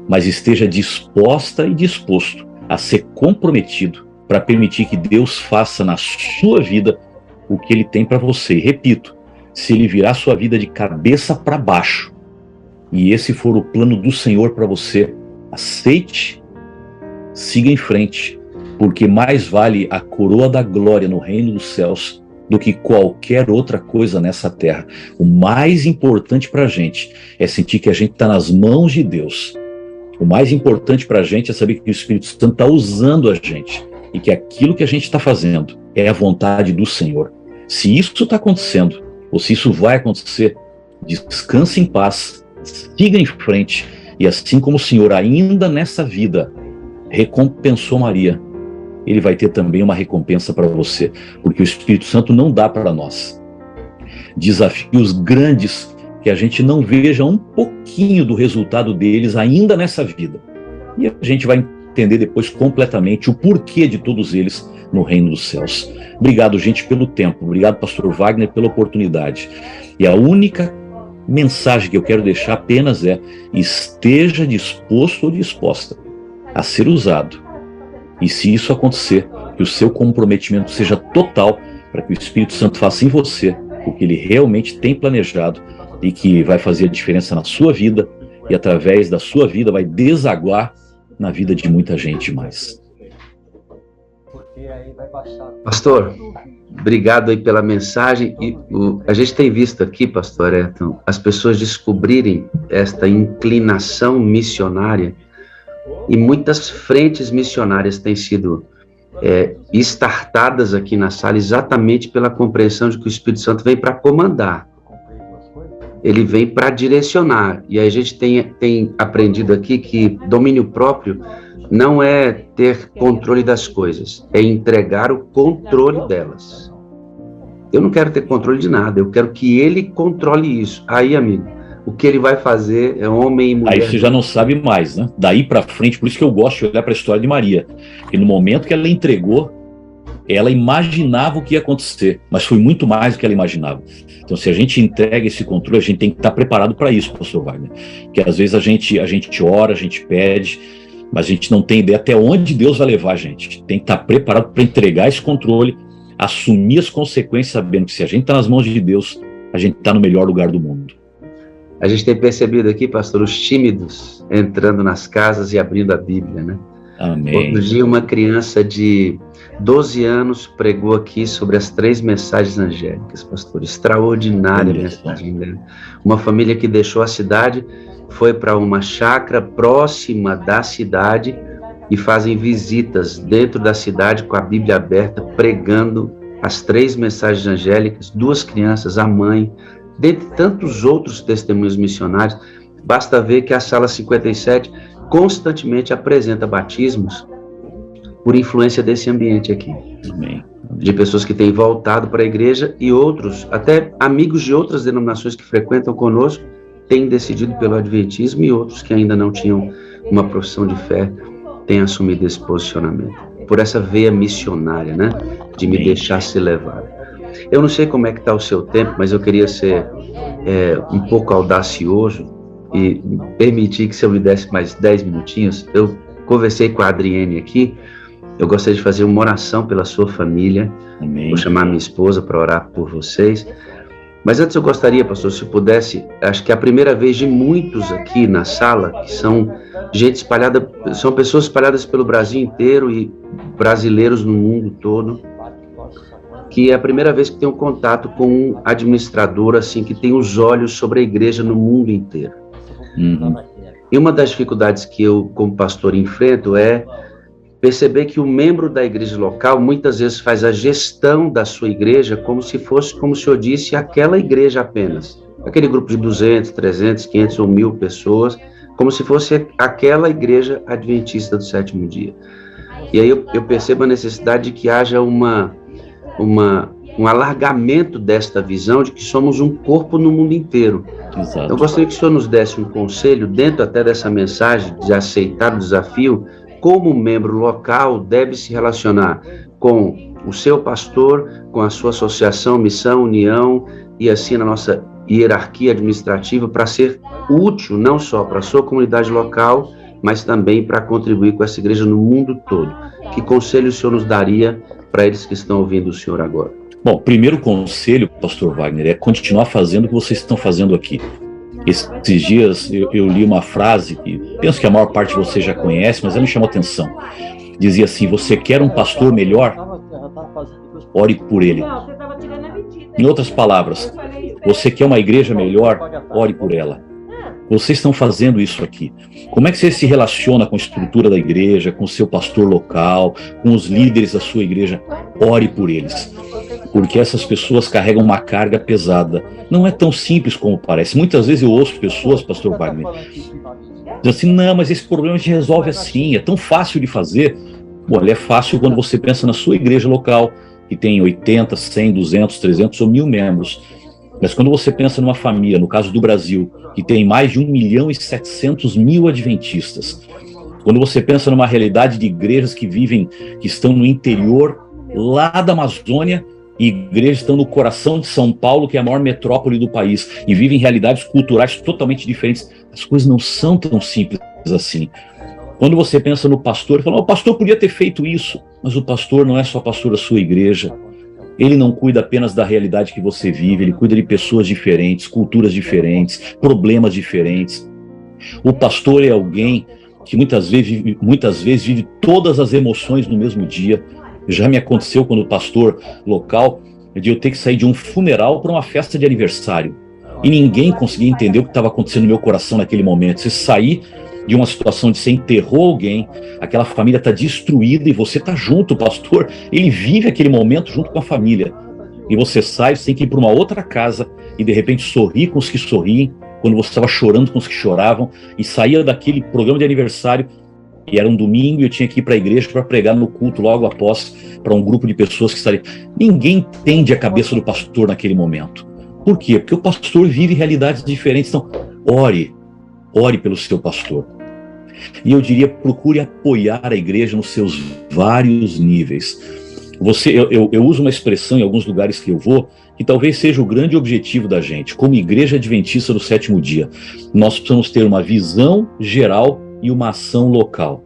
mas esteja disposta e disposto a ser comprometido para permitir que Deus faça na sua vida o que ele tem para você. E repito, se ele virar sua vida de cabeça para baixo, e esse for o plano do Senhor para você, aceite, siga em frente, porque mais vale a coroa da glória no reino dos céus do que qualquer outra coisa nessa terra. O mais importante para a gente é sentir que a gente está nas mãos de Deus. O mais importante para a gente é saber que o Espírito Santo está usando a gente. e que aquilo que a gente está fazendo é a vontade do Senhor. Se isso está acontecendo, ou se isso vai acontecer, descanse em paz, siga em frente, e assim como o Senhor ainda nessa vida recompensou Maria, Ele vai ter também uma recompensa para você, porque o Espírito Santo não dá para nós desafios grandes que a gente não veja um pouquinho do resultado deles ainda nessa vida. E a gente vai entender depois completamente o porquê de todos eles no reino dos céus. Obrigado, gente, pelo tempo. Obrigado, pastor Wagner, pela oportunidade. E a única mensagem que eu quero deixar apenas é: esteja disposto ou disposta a ser usado. E se isso acontecer, que o seu comprometimento seja total para que o Espírito Santo faça em você o que ele realmente tem planejado e que vai fazer a diferença na sua vida e através da sua vida vai desaguar na vida de muita gente mais. Pastor, obrigado aí pela mensagem. E a gente tem visto aqui, pastor Ayrton, as pessoas descobrirem esta inclinação missionária e muitas frentes missionárias têm sido startadas aqui na sala exatamente pela compreensão de que o Espírito Santo vem para comandar. Ele vem para direcionar. E a gente tem aprendido aqui que domínio próprio não é ter controle das coisas, é entregar o controle delas. Eu não quero ter controle de nada, eu quero que ele controle isso. Aí, amigo, o que ele vai fazer é homem e mulher. Aí você já não sabe mais, né? Daí para frente, por isso que eu gosto de olhar para a história de Maria. Porque no momento que ela entregou, ela imaginava o que ia acontecer, mas foi muito mais do que ela imaginava. Então, se a gente entrega esse controle, a gente tem que estar preparado para isso, pastor Wagner. Porque às vezes a gente ora, a gente pede, mas a gente não tem ideia até onde Deus vai levar a gente. Tem que estar preparado para entregar esse controle, assumir as consequências, sabendo que se a gente está nas mãos de Deus, a gente está no melhor lugar do mundo. A gente tem percebido aqui, pastor, os tímidos entrando nas casas e abrindo a Bíblia, né? Amém. Outro dia, uma criança de 12 anos pregou aqui sobre as 3 mensagens angélicas, pastor. Extraordinária mensagem, né? Uma família que deixou a cidade, foi para uma chácara próxima da cidade e fazem visitas dentro da cidade com a Bíblia aberta, pregando as 3 mensagens angélicas, 2 crianças, a mãe, dentre tantos outros testemunhos missionários. Basta ver que a sala 57 constantemente apresenta batismos por influência desse ambiente aqui. Amém. De pessoas que têm voltado para a igreja e outros, até amigos de outras denominações que frequentam conosco, têm decidido pelo adventismo e outros que ainda não tinham uma profissão de fé têm assumido esse posicionamento. Por essa veia missionária, né? De me deixar se levar. Eu não sei como é que está o seu tempo, mas eu queria ser um pouco audacioso e permitir que se eu me desse mais 10 minutinhos. Eu conversei com a Adriene aqui, eu gostaria de fazer uma oração pela sua família. Amém. Vou chamar minha esposa para orar por vocês. Mas antes eu gostaria, pastor, se pudesse, acho que é a primeira vez de muitos aqui na sala, que são gente espalhada, são pessoas espalhadas pelo Brasil inteiro e brasileiros no mundo todo, que é a primeira vez que tem um contato com um administrador, assim, que tem os olhos sobre a igreja no mundo inteiro. Uhum. E uma das dificuldades que eu, como pastor, enfrento é perceber que o membro da igreja local muitas vezes faz a gestão da sua igreja como se fosse, como o senhor disse, aquela igreja apenas. Aquele grupo de 200, 300, 500 ou 1000 pessoas, como se fosse aquela igreja adventista do 7º dia. E aí eu percebo a necessidade de que haja um alargamento desta visão de que somos um corpo no mundo inteiro. Exato. Eu gostaria que o senhor nos desse um conselho, dentro até dessa mensagem de aceitar o desafio, como membro local deve se relacionar com o seu pastor, com a sua associação, missão, união, e assim na nossa hierarquia administrativa, para ser útil não só para a sua comunidade local, mas também para contribuir com essa igreja no mundo todo. Que conselho o senhor nos daria para eles que estão ouvindo o senhor agora? Bom, primeiro conselho, pastor Wagner, é continuar fazendo o que vocês estão fazendo aqui. Esses dias eu li uma frase que penso que a maior parte de vocês já conhece, mas ela me chamou atenção. Dizia assim: você quer um pastor melhor? Ore por ele. Em outras palavras, você quer uma igreja melhor? Ore por ela. Vocês estão fazendo isso aqui. Como é que você se relaciona com a estrutura da igreja, com o seu pastor local, com os líderes da sua igreja? Ore por eles, porque essas pessoas carregam uma carga pesada. Não é tão simples como parece. Muitas vezes eu ouço pessoas, pastor Wagner, dizendo assim, não, mas esse problema a gente resolve assim, é tão fácil de fazer. Bom, ele é fácil quando você pensa na sua igreja local, que tem 80, 100, 200, 300 ou 1.000 membros. Mas quando você pensa numa família, no caso do Brasil, que tem mais de 1.700.000 adventistas, quando você pensa numa realidade de igrejas que estão no interior, lá da Amazônia, e igrejas que estão no coração de São Paulo, que é a maior metrópole do país, e vivem realidades culturais totalmente diferentes, as coisas não são tão simples assim. Quando você pensa no pastor, ele fala, o pastor podia ter feito isso, mas o pastor não é só pastor da sua igreja. Ele não cuida apenas da realidade que você vive, ele cuida de pessoas diferentes, culturas diferentes, problemas diferentes. O pastor é alguém que muitas vezes vive todas as emoções no mesmo dia. Já me aconteceu quando pastor local, de eu ter que sair de um funeral para uma festa de aniversário. E ninguém conseguia entender o que estava acontecendo no meu coração naquele momento. Você sair de uma situação onde você enterrou alguém, aquela família está destruída e você está junto, o pastor, ele vive aquele momento junto com a família. E você sai, você tem que ir para uma outra casa e de repente sorrir com os que sorriem, quando você estava chorando com os que choravam, e saía daquele programa de aniversário, e era um domingo e eu tinha que ir para a igreja para pregar no culto logo após, para um grupo de pessoas que estariam... Ninguém entende a cabeça do pastor naquele momento. Por quê? Porque o pastor vive realidades diferentes. Então, ore pelo seu pastor. E eu diria, procure apoiar a igreja nos seus vários níveis. Eu uso uma expressão em alguns lugares que eu vou, que talvez seja o grande objetivo da gente, como igreja adventista do sétimo dia. Nós precisamos ter uma visão geral e uma ação local.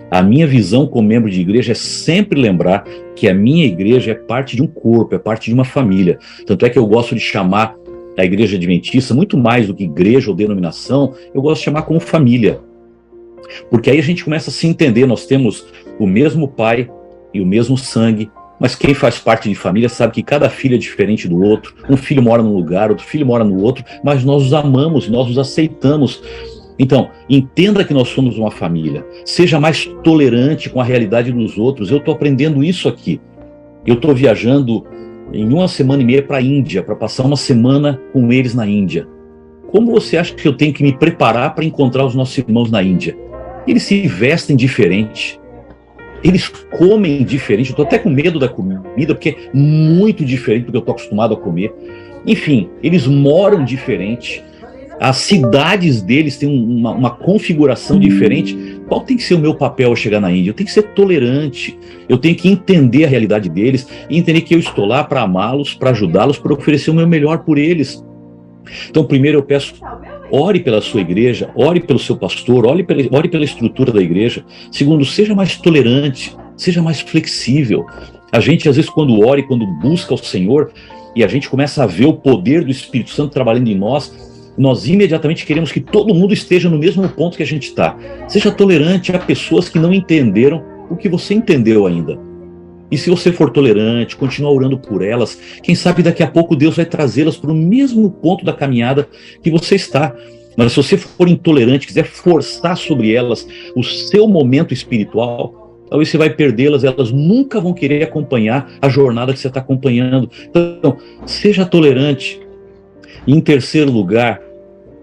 A minha visão como membro de igreja é sempre lembrar que a minha igreja é parte de um corpo, é parte de uma família. Tanto é que eu gosto de chamar a igreja adventista, muito mais do que igreja ou denominação, eu gosto de chamar como família. Porque aí a gente começa a se entender, nós temos o mesmo pai e o mesmo sangue, mas quem faz parte de família sabe que cada filho é diferente do outro, um filho mora num lugar, outro filho mora no outro, mas nós os amamos, nós os aceitamos. Então, entenda que nós somos uma família, seja mais tolerante com a realidade dos outros. Eu estou aprendendo isso aqui. Eu estou viajando em 1 semana e meia para a Índia, para passar uma semana com eles na Índia. Como você acha que eu tenho que me preparar para encontrar os nossos irmãos na Índia? Eles se vestem diferente, eles comem diferente. Eu estou até com medo da comida, porque é muito diferente do que eu estou acostumado a comer. Enfim, eles moram diferente. As cidades deles têm uma configuração diferente. Qual tem que ser o meu papel ao chegar na Índia? Eu tenho que ser tolerante, eu tenho que entender a realidade deles e entender que eu estou lá para amá-los, para ajudá-los, para oferecer o meu melhor por eles. Então, primeiro eu peço, ore pela sua igreja, ore pelo seu pastor, ore pela estrutura da igreja. Segundo, seja mais tolerante, seja mais flexível. A gente, às vezes, quando ora e quando busca o Senhor, e a gente começa a ver o poder do Espírito Santo trabalhando em nós imediatamente queremos que todo mundo esteja no mesmo ponto que a gente está. Seja tolerante a pessoas que não entenderam o que você entendeu ainda. E se você for tolerante, continuar orando por elas, quem sabe daqui a pouco Deus vai trazê-las para o mesmo ponto da caminhada que você está. Mas se você for intolerante, quiser forçar sobre elas o seu momento espiritual, talvez você vai perdê-las, elas nunca vão querer acompanhar a jornada que você está acompanhando. Então, seja tolerante. E em terceiro lugar,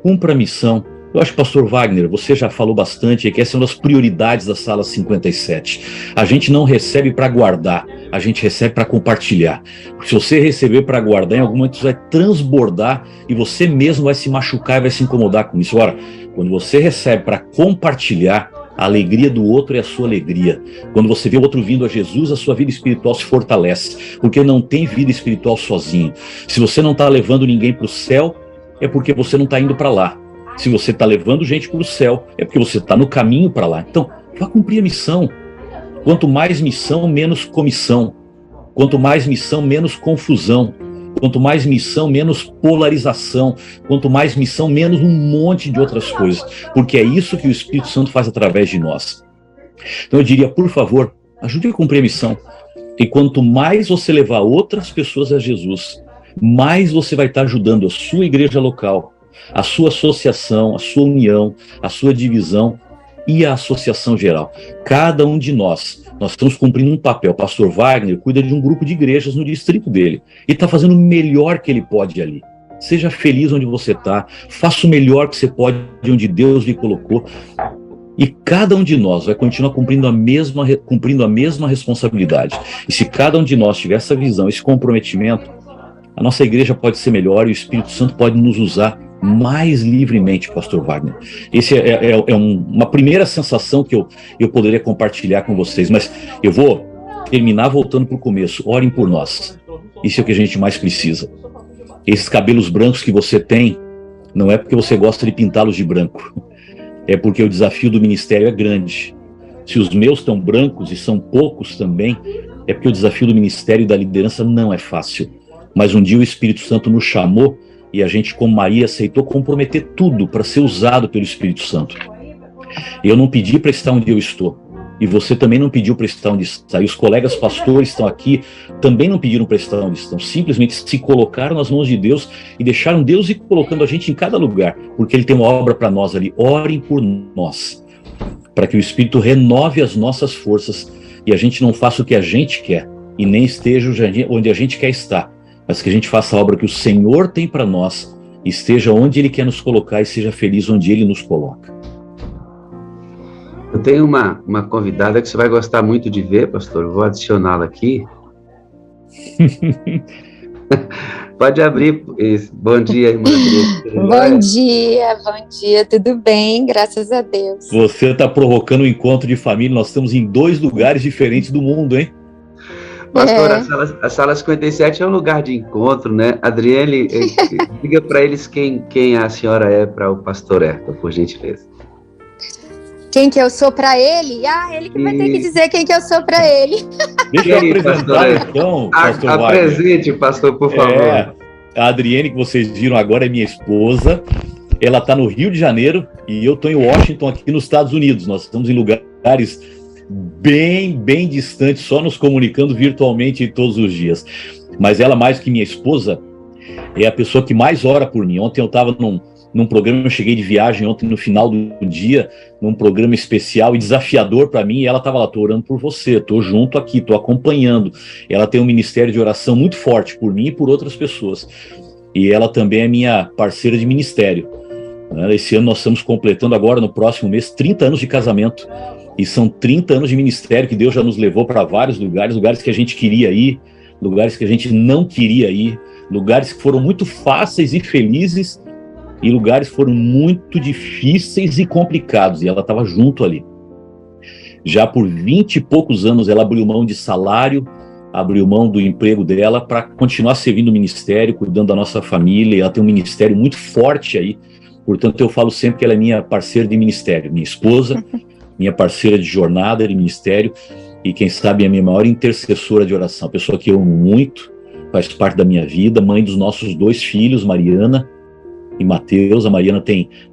cumpra a missão. Eu acho que, pastor Wagner, você já falou bastante que essa é uma das prioridades da sala 57. A gente não recebe para guardar, a gente recebe para compartilhar. Porque se você receber para guardar, em algum momento você vai transbordar e você mesmo vai se machucar e vai se incomodar com isso. Ora, quando você recebe para compartilhar, a alegria do outro é a sua alegria. Quando você vê o outro vindo a Jesus, a sua vida espiritual se fortalece, porque não tem vida espiritual sozinho. Se você não está levando ninguém para o céu, é porque você não está indo para lá. Se você está levando gente para o céu, é porque você está no caminho para lá. Então, vá cumprir a missão. Quanto mais missão, menos comissão. Quanto mais missão, menos confusão. Quanto mais missão, menos polarização. Quanto mais missão, menos um monte de outras coisas. Porque é isso que o Espírito Santo faz através de nós. Então eu diria, por favor, ajude a cumprir a missão. E quanto mais você levar outras pessoas a Jesus, mais você vai estar ajudando a sua igreja local a sua associação, a sua união, a sua divisão e a associação geral. Cada um de nós estamos cumprindo um papel. O pastor Wagner cuida de um grupo de igrejas no distrito dele e está fazendo o melhor que ele pode ali. Seja feliz onde você está, faça o melhor que você pode onde Deus lhe colocou. E cada um de nós vai continuar cumprindo a mesma responsabilidade. E se cada um de nós tiver essa visão, esse comprometimento, a nossa igreja pode ser melhor e o Espírito Santo pode nos usar mais livremente, pastor Wagner. Esse é uma primeira sensação que eu poderia compartilhar com vocês, mas eu vou terminar voltando para o começo. Orem por nós. Isso é o que a gente mais precisa. Esses cabelos brancos que você tem, não é porque você gosta de pintá-los de branco. É porque o desafio do ministério é grande. Se os meus estão brancos e são poucos também, é porque o desafio do ministério e da liderança não é fácil. Mas um dia o Espírito Santo nos chamou e a gente, como Maria, aceitou comprometer tudo para ser usado pelo Espírito Santo. Eu não pedi para estar onde eu estou. E você também não pediu para estar onde está. E os colegas pastores estão aqui, também não pediram para estar onde estão. Simplesmente se colocaram nas mãos de Deus e deixaram Deus ir colocando a gente em cada lugar, porque Ele tem uma obra para nós ali. Orem por nós, para que o Espírito renove as nossas forças e a gente não faça o que a gente quer e nem esteja onde a gente quer estar, mas que a gente faça a obra que o Senhor tem para nós, esteja onde Ele quer nos colocar e seja feliz onde Ele nos coloca. Eu tenho uma convidada que você vai gostar muito de ver, pastor. Vou adicioná-la aqui. Pode abrir. Bom dia, irmã Adriana. Bom dia, tudo bem? Graças a Deus. Você está provocando um encontro de família. Nós estamos em 2 lugares diferentes do mundo, hein? Pastor, a sala 57 é um lugar de encontro, né? Adriele, diga para eles quem a senhora é para o pastor Ayrton, por gentileza. Quem que eu sou para ele? Ele que vai ter que dizer quem que eu sou para ele. Deixa eu apresentar então, pastor Wagner. Apresente, pastor, por favor. A Adriene, que vocês viram agora, é minha esposa. Ela está no Rio de Janeiro e eu estou em Washington, aqui nos Estados Unidos. Nós estamos em lugares bem distantes, só nos comunicando virtualmente todos os dias. Mas ela, mais que minha esposa, é a pessoa que mais ora por mim. Ontem eu estava num programa, eu cheguei de viagem ontem no final do dia, num programa especial e desafiador para mim, e ela estava lá, tô orando por você, tô junto aqui, tô acompanhando. Ela tem um ministério de oração muito forte por mim e por outras pessoas. E ela também é minha parceira de ministério. Esse ano nós estamos completando agora, no próximo mês, 30 anos de casamento. E são 30 anos de ministério que Deus já nos levou para vários lugares que a gente queria ir, lugares que a gente não queria ir, lugares que foram muito fáceis e felizes, e lugares foram muito difíceis e complicados, e ela estava junto ali. Já por 20 e poucos anos ela abriu mão de salário, abriu mão do emprego dela para continuar servindo o ministério, cuidando da nossa família, e ela tem um ministério muito forte aí. Portanto, eu falo sempre que ela é minha parceira de ministério, minha esposa, minha parceira de jornada de ministério, e quem sabe a minha maior intercessora de oração, a pessoa que eu amo muito, faz parte da minha vida, mãe dos nossos 2 filhos, Mariana e Mateus. A Mariana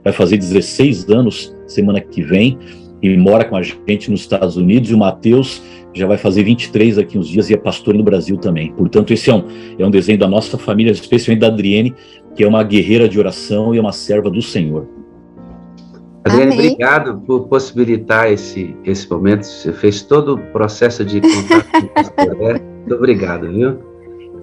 vai fazer 16 anos semana que vem e mora com a gente nos Estados Unidos, e o Mateus já vai fazer 23 daqui uns dias e é pastor no Brasil também. Portanto, esse é um desenho da nossa família, especialmente da Adriene, que é uma guerreira de oração e é uma serva do Senhor. Adriane, obrigado por possibilitar esse momento. Você fez todo o processo de contato com o pastor Ayrton. Muito obrigado, viu?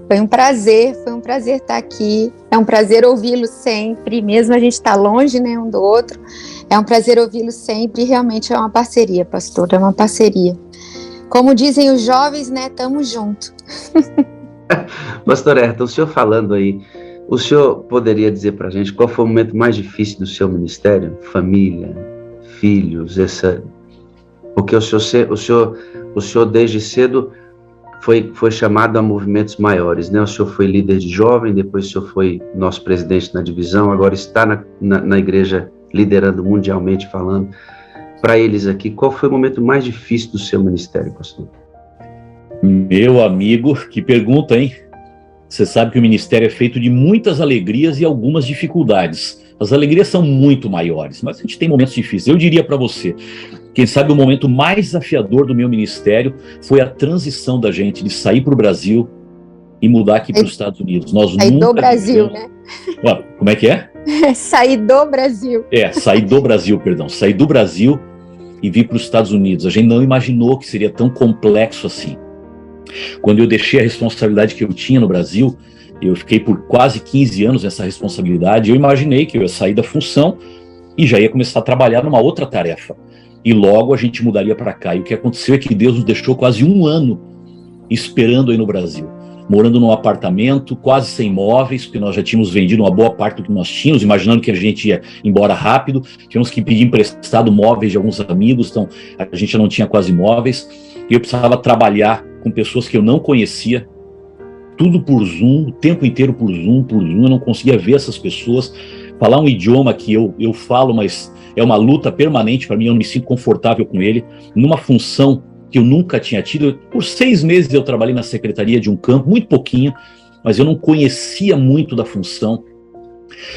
Foi um prazer estar aqui. É um prazer ouvi-lo sempre, mesmo a gente estar longe, né, um do outro. É um prazer ouvi-lo sempre, e realmente é uma parceria, pastor, é uma parceria. Como dizem os jovens, né, tamo junto. Pastor Ayrton, o senhor falando aí, o senhor poderia dizer para a gente qual foi o momento mais difícil do seu ministério? Família, filhos, porque o senhor desde cedo foi chamado a movimentos maiores, né? O senhor foi líder de jovem, depois o senhor foi nosso presidente na divisão, agora está na igreja liderando mundialmente falando. Para eles aqui, qual foi o momento mais difícil do seu ministério, pastor? Meu amigo, que pergunta, hein? Você sabe que o ministério é feito de muitas alegrias e algumas dificuldades. As alegrias são muito maiores, mas a gente tem momentos difíceis. Eu diria para você, quem sabe o momento mais desafiador do meu ministério foi a transição da gente de sair para o Brasil e mudar aqui para os Estados Unidos. Nós aí nunca do Brasil, né? Como é que é? Saí do Brasil. Saí do Brasil, perdão. Saí do Brasil e vim para os Estados Unidos. A gente não imaginou que seria tão complexo assim. Quando eu deixei a responsabilidade que eu tinha no Brasil, eu fiquei por quase 15 anos nessa responsabilidade, eu imaginei que eu ia sair da função e já ia começar a trabalhar numa outra tarefa. E logo a gente mudaria para cá. E o que aconteceu é que Deus nos deixou quase um ano esperando aí no Brasil. Morando num apartamento, quase sem móveis, porque nós já tínhamos vendido uma boa parte do que nós tínhamos, imaginando que a gente ia embora rápido. Tivemos que pedir emprestado móveis de alguns amigos, então a gente já não tinha quase móveis. E eu precisava trabalhar com pessoas que eu não conhecia, tudo por Zoom, o tempo inteiro por Zoom, eu não conseguia ver essas pessoas, falar um idioma que eu falo, mas é uma luta permanente para mim, eu não me sinto confortável com ele, numa função que eu nunca tinha tido. Por 6 meses eu trabalhei na secretaria de um campo, muito pouquinho, mas eu não conhecia muito da função.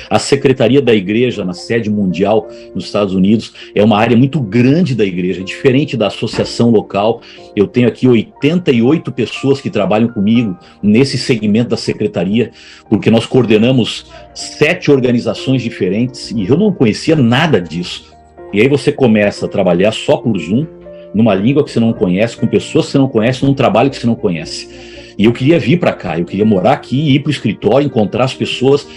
A secretaria da igreja, na sede mundial nos Estados Unidos, é uma área muito grande da igreja, diferente da associação local. Eu tenho aqui 88 pessoas que trabalham comigo nesse segmento da secretaria, porque nós coordenamos 7 organizações diferentes e eu não conhecia nada disso. E aí você começa a trabalhar só por Zoom, numa língua que você não conhece, com pessoas que você não conhece, num trabalho que você não conhece. E eu queria vir para cá, eu queria morar aqui, ir para o escritório, encontrar as pessoas,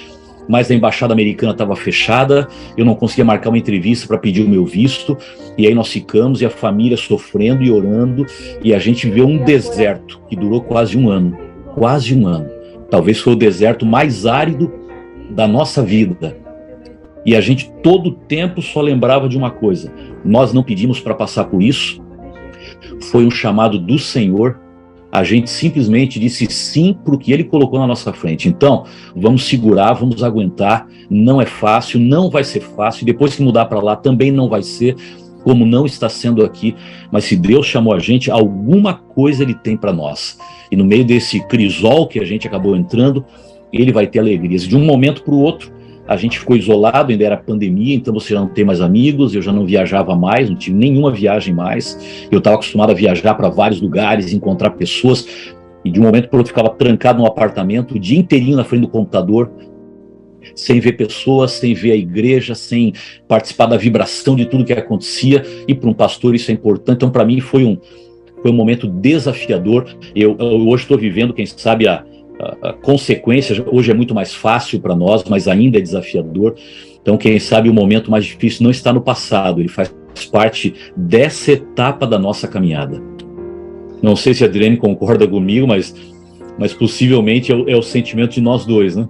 mas a embaixada americana estava fechada, eu não conseguia marcar uma entrevista para pedir o meu visto, e aí nós ficamos, e a família sofrendo e orando, e a gente vê um deserto que durou quase um ano. Talvez foi o deserto mais árido da nossa vida. E a gente todo o tempo só lembrava de uma coisa: nós não pedimos para passar por isso, foi um chamado do Senhor, a gente simplesmente disse sim para o que Ele colocou na nossa frente. Então, vamos segurar, vamos aguentar, não é fácil, não vai ser fácil, depois que mudar para lá também não vai ser, como não está sendo aqui, mas se Deus chamou a gente, alguma coisa Ele tem para nós. E no meio desse crisol que a gente acabou entrando, Ele vai ter alegrias. De um momento para o outro, a gente ficou isolado, ainda era pandemia, então você já não tem mais amigos, eu já não viajava mais, não tive nenhuma viagem mais, eu estava acostumado a viajar para vários lugares, encontrar pessoas, e de um momento para o outro ficava trancado num apartamento, o dia inteirinho na frente do computador, sem ver pessoas, sem ver a igreja, sem participar da vibração de tudo que acontecia, e para um pastor isso é importante. Então para mim foi um momento desafiador. Eu hoje estou vivendo, quem sabe, a consequência. Hoje é muito mais fácil para nós, mas ainda é desafiador. Então, quem sabe o momento mais difícil não está no passado, ele faz parte dessa etapa da nossa caminhada. Não sei se a Adriane concorda comigo, mas possivelmente é o sentimento de nós dois, né?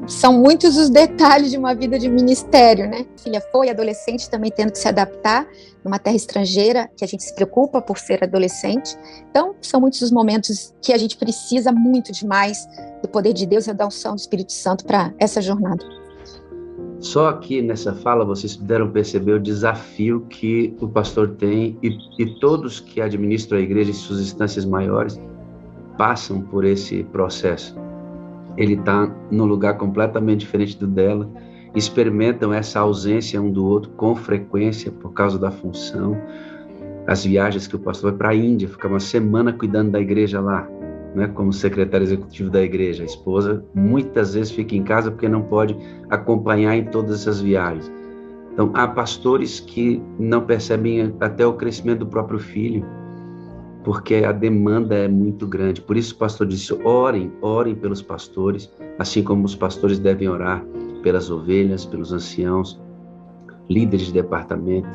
São muitos os detalhes de uma vida de ministério, né? A filha foi adolescente, também tendo que se adaptar numa terra estrangeira, que a gente se preocupa por ser adolescente. Então, são muitos os momentos que a gente precisa muito demais do poder de Deus e da unção do Espírito Santo para essa jornada. Só aqui nessa fala vocês puderam perceber o desafio que o pastor tem e todos que administram a igreja em suas instâncias maiores passam por esse processo. Ele está num lugar completamente diferente do dela, experimentam essa ausência um do outro com frequência por causa da função. As viagens que o pastor vai para a Índia, fica uma semana cuidando da igreja lá, né, como secretário executivo da igreja. A esposa muitas vezes fica em casa porque não pode acompanhar em todas essas viagens. Então, há pastores que não percebem até o crescimento do próprio filho, porque a demanda é muito grande. Por isso o pastor disse, orem pelos pastores, assim como os pastores devem orar pelas ovelhas, pelos anciãos, líderes de departamento.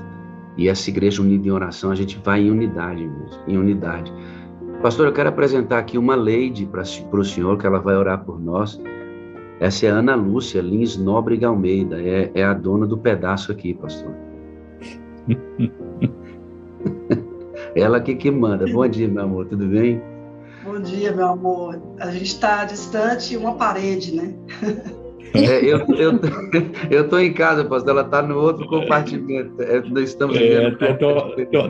E essa igreja unida em oração, a gente vai em unidade mesmo, em unidade. Pastor, eu quero apresentar aqui uma lady para o senhor, que ela vai orar por nós. Essa é a Ana Lúcia Lins Nóbrega Almeida, é a dona do pedaço aqui, pastor. Ela aqui que manda. Bom dia, meu amor, tudo bem? Bom dia, meu amor. A gente está distante uma parede, né? Eu estou em casa, pastor, ela está no outro compartimento. Nós estamos vivendo.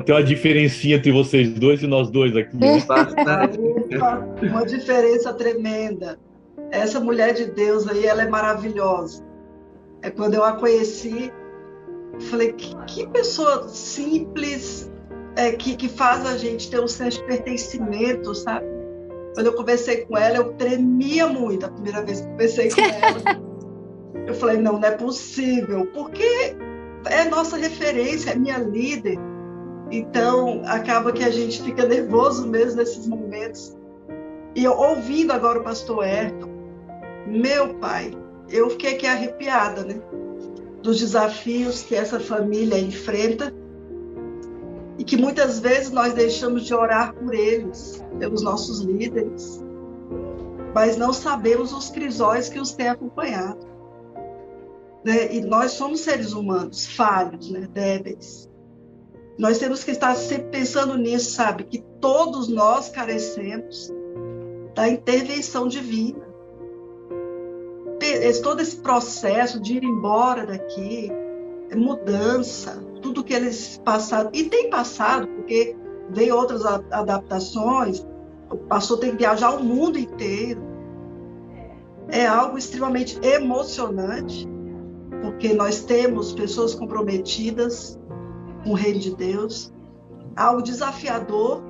Tem uma diferencinha entre vocês dois e nós dois aqui. Né? Uma diferença tremenda. Essa mulher de Deus aí, ela é maravilhosa. Quando eu a conheci, eu falei, que pessoa simples, que faz a gente ter um senso de pertencimento, sabe? Quando eu conversei com ela, eu tremia muito a primeira vez que conversei com ela. Eu falei, não é possível, porque é nossa referência, é minha líder. Então, acaba que a gente fica nervoso mesmo nesses momentos. E eu, ouvindo agora o pastor Ayrton, meu pai, eu fiquei aqui arrepiada, né? Dos desafios que essa família enfrenta e que muitas vezes nós deixamos de orar por eles, pelos nossos líderes, mas não sabemos os crisóis que os têm acompanhado. Né? E nós somos seres humanos, falhos, né? Débeis. Nós temos que estar sempre pensando nisso, sabe? Que todos nós carecemos da intervenção divina. Todo esse processo de ir embora daqui, mudança, tudo que eles passaram, e tem passado, porque vem outras adaptações, o pastor tem que viajar o mundo inteiro. É algo extremamente emocionante, porque nós temos pessoas comprometidas com o reino de Deus, algo desafiador,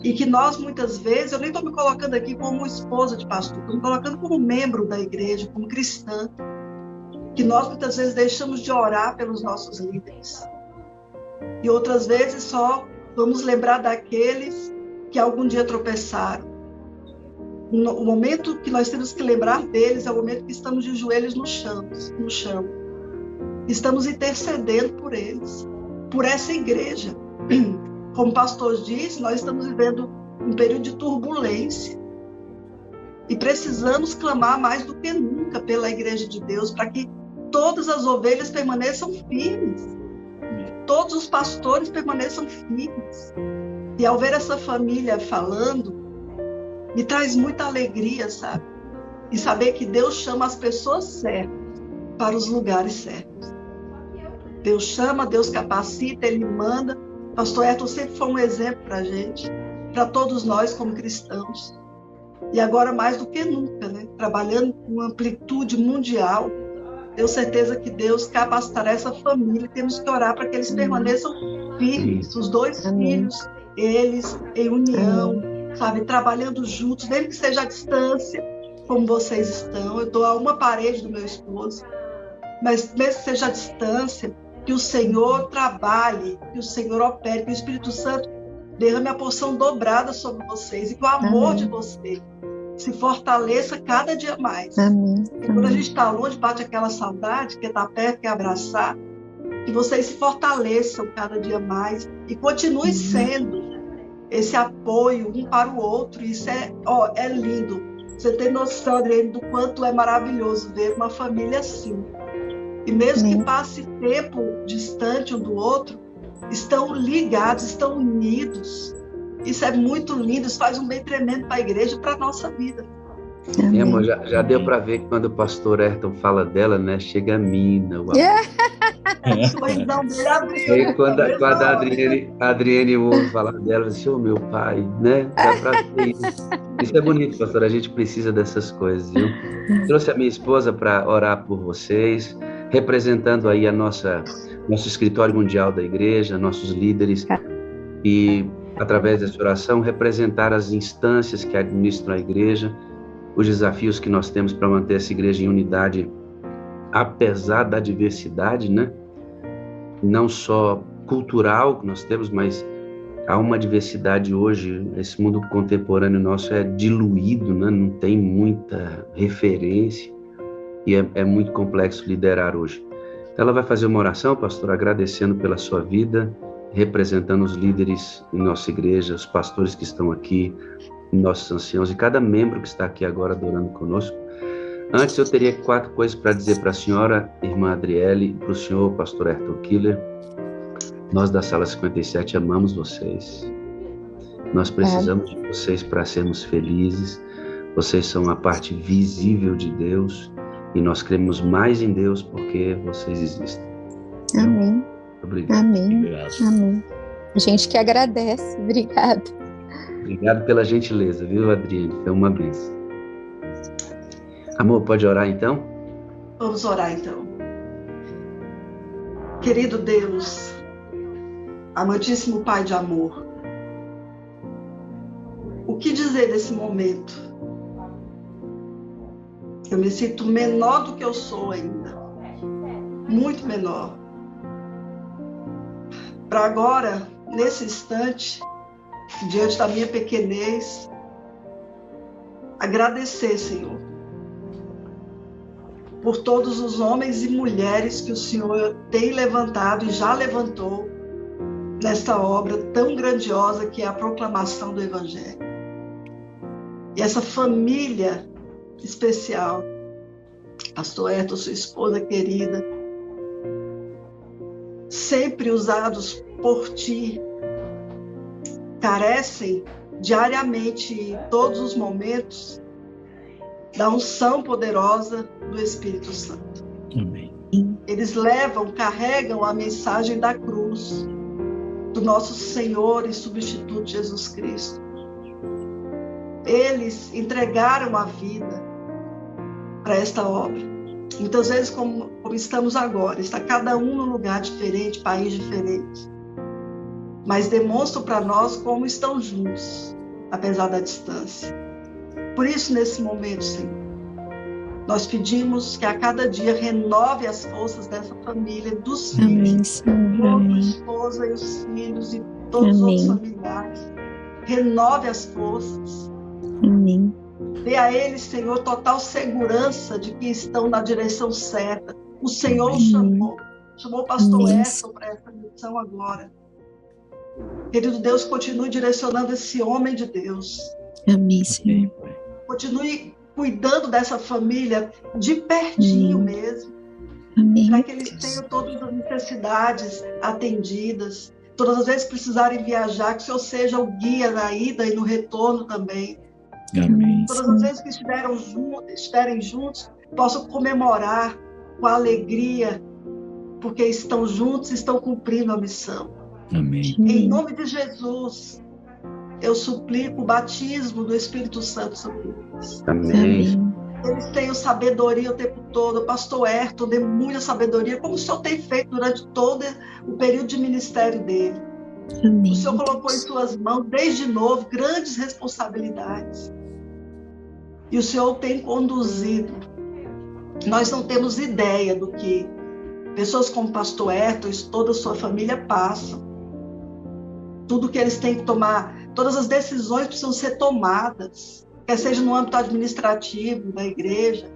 e que nós muitas vezes, eu nem estou me colocando aqui como esposa de pastor, estou me colocando como membro da igreja, como cristã, que nós muitas vezes deixamos de orar pelos nossos líderes. E outras vezes só vamos lembrar daqueles que algum dia tropeçaram. O momento que nós temos que lembrar deles é o momento que estamos de joelhos no chão. Estamos intercedendo por eles, por essa igreja. Como o pastor disse, nós estamos vivendo um período de turbulência e precisamos clamar mais do que nunca pela igreja de Deus, para que todas as ovelhas permaneçam firmes, todos os pastores permaneçam firmes. E ao ver essa família falando, me traz muita alegria, sabe? E saber que Deus chama as pessoas certas para os lugares certos. Deus chama, Deus capacita, Ele manda. Pastor Ayrton sempre foi um exemplo para a gente, para todos nós como cristãos. E agora mais do que nunca, né? Trabalhando com amplitude mundial, tenho certeza que Deus capacitará essa família. Temos que orar para que eles permaneçam firmes, os dois filhos, eles em união, sabe, trabalhando juntos, mesmo que seja à distância, como vocês estão. Eu estou a uma parede do meu esposo, mas mesmo que seja à distância, que o Senhor trabalhe, que o Senhor opere, que o Espírito Santo derrame a porção dobrada sobre vocês e que o amor de vocês se fortaleça cada dia mais. Amém. E quando a gente está longe, bate aquela saudade, quer estar perto, quer abraçar, que vocês se fortaleçam cada dia mais e continuem sendo esse apoio um para o outro. Isso é lindo. Você tem noção, Adriane, do quanto é maravilhoso ver uma família assim. E mesmo que passe tempo distante um do outro, estão ligados, estão unidos. Isso é muito lindo, isso faz um bem tremendo para a igreja e para a nossa vida. Amém. Amor, já deu para ver que quando o pastor Ayrton fala dela, né, chega a mina. E quando a Adriane ouve falar dela, diz, ô meu pai, né? Dá para ver isso. Isso é bonito, pastor, a gente precisa dessas coisas, viu? Trouxe a minha esposa para orar por vocês, representando aí nosso escritório mundial da igreja, nossos líderes, e através dessa oração representar as instâncias que administram a igreja, os desafios que nós temos para manter essa igreja em unidade, apesar da diversidade, né? Não só cultural que nós temos, mas há uma diversidade hoje. Esse mundo contemporâneo nosso é diluído, né? Não tem muita referência e é muito complexo liderar hoje. Então, ela vai fazer uma oração, pastor, agradecendo pela sua vida, representando os líderes em nossa igreja, os pastores que estão aqui, nossos anciãos e cada membro que está aqui agora adorando conosco. Antes, eu teria 4 coisas para dizer para a senhora, irmã Adriele, para o senhor, pastor Ayrton Killer. Nós da Sala 57 amamos vocês. Nós precisamos de vocês para sermos felizes. Vocês são a parte visível de Deus e nós cremos mais em Deus porque vocês existem. Amém. Obrigado. Amém. Amém. A gente que agradece. Obrigado. Obrigado pela gentileza, viu, Adriane? Foi uma bênção. Amor, pode orar então? Vamos orar então. Querido Deus, amantíssimo Pai de amor, o o que dizer desse momento? Eu me sinto menor do que eu sou ainda. Muito menor. Para agora, nesse instante, diante da minha pequenez, agradecer, Senhor, por todos os homens e mulheres que o Senhor tem levantado e já levantou nesta obra tão grandiosa que é a proclamação do Evangelho. E essa família especial, Pastor Ayrton, sua esposa querida, sempre usados por Ti, carecem diariamente, em todos os momentos, da unção poderosa do Espírito Santo. Amém. Eles carregam a mensagem da cruz, do nosso Senhor e substituto Jesus Cristo. Eles entregaram a vida para esta obra. Muitas vezes, como estamos agora, está cada um num lugar diferente, país diferente, mas demonstram para nós como estão juntos, apesar da distância. Por isso, nesse momento, Senhor, nós pedimos que a cada dia renove as forças dessa família, dos filhos, a esposa e os filhos e todos os outros familiares. Renove as forças. Amém. Dê a eles, Senhor, total segurança de que estão na direção certa. O Senhor o chamou o pastor Ayrton para essa missão agora. Querido Deus, continue direcionando esse homem de Deus. Amém, Senhor. Continue cuidando dessa família de pertinho mesmo. Amém. Para que eles tenham todas as necessidades atendidas. Todas as vezes que precisarem viajar, que o Senhor seja o guia na ida e no retorno também. Amém. Todas as vezes que estiverem juntos, possam comemorar com alegria, porque estão juntos e estão cumprindo a missão. Amém. Em nome de Jesus, eu suplico o batismo do Espírito Santo sobre eles. Amém. Eles tenham sabedoria o tempo todo. O pastor Ayrton dê muita sabedoria, como o Senhor tem feito durante todo o período de ministério dele. Amém. O Senhor colocou em suas mãos, desde novo, grandes responsabilidades. E o Senhor tem conduzido. Nós não temos ideia do que pessoas como o pastor Ayrton e toda a sua família passam. Tudo que eles têm que tomar, todas as decisões precisam ser tomadas, quer seja no âmbito administrativo da igreja,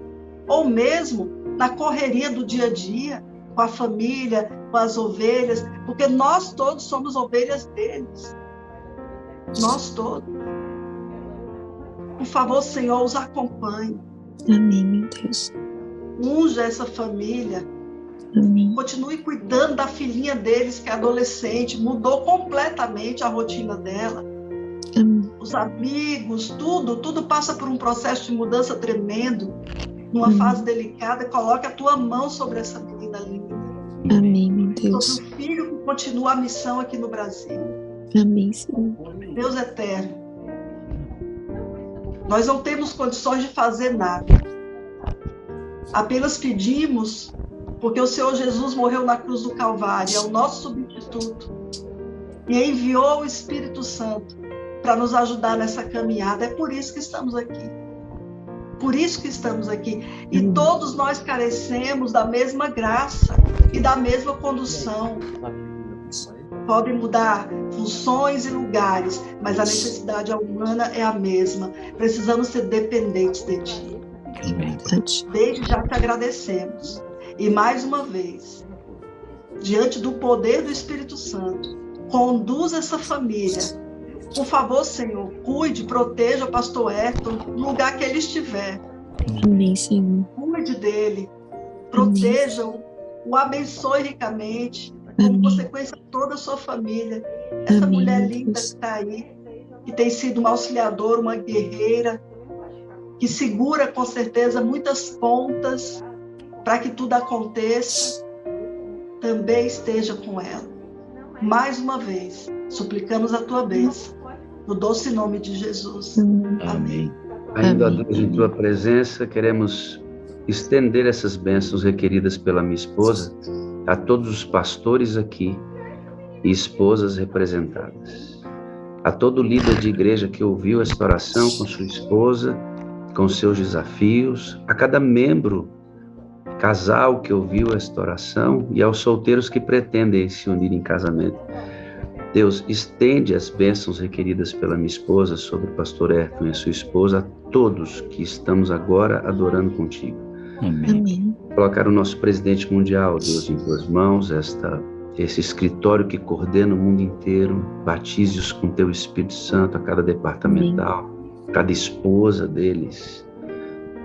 ou mesmo na correria do dia a dia, com a família, com as ovelhas, porque nós todos somos ovelhas deles. Nós todos. Por favor, Senhor, os acompanhe. Amém, meu Deus. Unja essa família. Amém. Continue cuidando da filhinha deles, que é adolescente, mudou completamente a rotina dela. Amém. Os amigos, tudo passa por um processo de mudança tremendo, numa fase delicada. Coloque a tua mão sobre essa menina linda. Amém, meu Deus. Sobre o filho que continua a missão aqui no Brasil. Amém, Senhor. Deus eterno, nós não temos condições de fazer nada. Apenas pedimos, porque o Senhor Jesus morreu na cruz do Calvário, é o nosso substituto, e enviou o Espírito Santo para nos ajudar nessa caminhada. É por isso que estamos aqui. Por isso que estamos aqui. E todos nós carecemos da mesma graça e da mesma condução. Podem mudar funções e lugares, mas a necessidade humana é a mesma. Precisamos ser dependentes de Ti. Desde já te agradecemos. E mais uma vez, diante do poder do Espírito Santo, conduz essa família. Por favor, Senhor, cuide, proteja o pastor Ayrton no lugar que ele estiver. Amém, Senhor. Cuide dele, proteja-o, o abençoe ricamente, como consequência toda a sua família. Essa mulher linda que está aí, que tem sido uma auxiliadora, uma guerreira, que segura com certeza muitas pontas para que tudo aconteça, também esteja com ela. Mais uma vez, suplicamos a tua bênção, no doce nome de Jesus. Amém. Ainda, ó Deus, em tua presença, queremos estender essas bênçãos requeridas pela minha esposa a todos os pastores aqui e esposas representadas. a todo líder de igreja que ouviu esta oração com sua esposa, com seus desafios, a cada membro, casal que ouviu esta oração e aos solteiros que pretendem se unir em casamento. Deus, estende as bênçãos requeridas pela minha esposa sobre o pastor Ayrton e a sua esposa, a todos que estamos agora adorando contigo. Amém. Colocar o nosso presidente mundial, Deus, em tuas mãos, esse escritório que coordena o mundo inteiro, batize-os com teu Espírito Santo a cada departamental, cada esposa deles,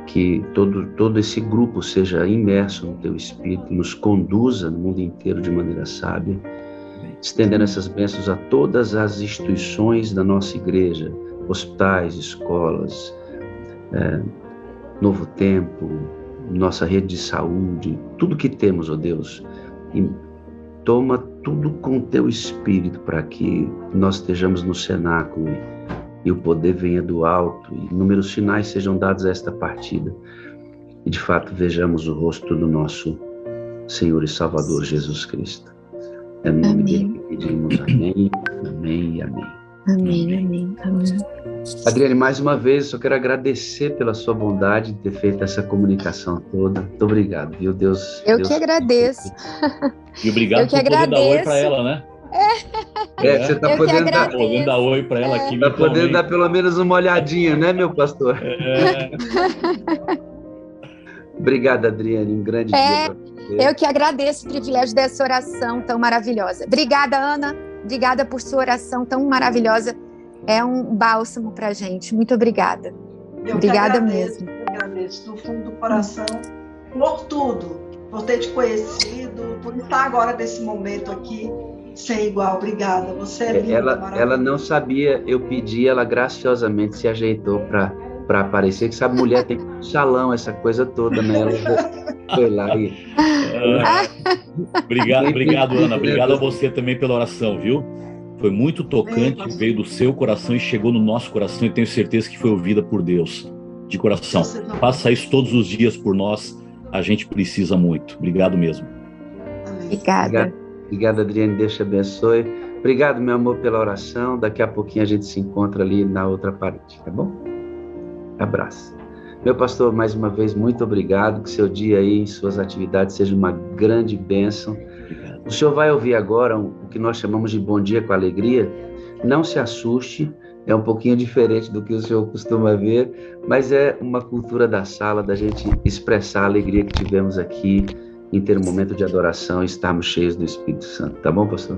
que todo esse grupo seja imerso no teu Espírito, nos conduza no mundo inteiro de maneira sábia, estendendo essas bênçãos a todas as instituições da nossa igreja, hospitais, escolas, Novo Tempo, nossa rede de saúde, tudo que temos, ó Deus, e toma tudo com teu Espírito para que nós estejamos no cenáculo e o poder venha do alto e inúmeros sinais sejam dados a esta partida e de fato vejamos o rosto do nosso Senhor e Salvador Jesus Cristo. É no nome dele que pedimos amém, amém e amém. Amém, amém, amém. Adriane, mais uma vez, eu quero agradecer pela sua bondade de ter feito essa comunicação toda. Muito obrigado, viu, Deus? Eu Deus que agradeço. E obrigado por poder dar oi para ela, né? Você está podendo dar oi para ela aqui. Está podendo dar pelo menos uma olhadinha, né, meu pastor? Obrigado, Adriane, um grande dia para você. Eu que agradeço o privilégio dessa oração tão maravilhosa. Obrigada, Ana. Obrigada por sua oração tão maravilhosa. É um bálsamo para a gente. Muito obrigada. Obrigada mesmo. Eu agradeço do fundo do coração por tudo, por ter te conhecido, por estar agora nesse momento aqui sem igual. Obrigada. Você é linda, ela não sabia, eu pedi, ela graciosamente se ajeitou para aparecer, que sabe, mulher tem um salão, essa coisa toda, né? Ela foi lá e... Obrigado, Ana. Obrigado a você também pela oração, viu? Foi muito tocante, veio do seu coração e chegou no nosso coração e tenho certeza que foi ouvida por Deus, de coração. Faça isso todos os dias por nós, a gente precisa muito. Obrigado mesmo. Obrigada. Obrigado, Adriane, Deus te abençoe. Obrigado, meu amor, pela oração. Daqui a pouquinho a gente se encontra ali na outra parede, tá bom? Abraço. Meu pastor, mais uma vez, muito obrigado. Que seu dia aí, em suas atividades, seja uma grande bênção. Obrigado. O senhor vai ouvir agora o que nós chamamos de Bom Dia com Alegria. Não se assuste, é um pouquinho diferente do que o senhor costuma ver, mas é uma cultura da sala, da gente expressar a alegria que tivemos aqui em ter um momento de adoração e estarmos cheios do Espírito Santo. Tá bom, pastor?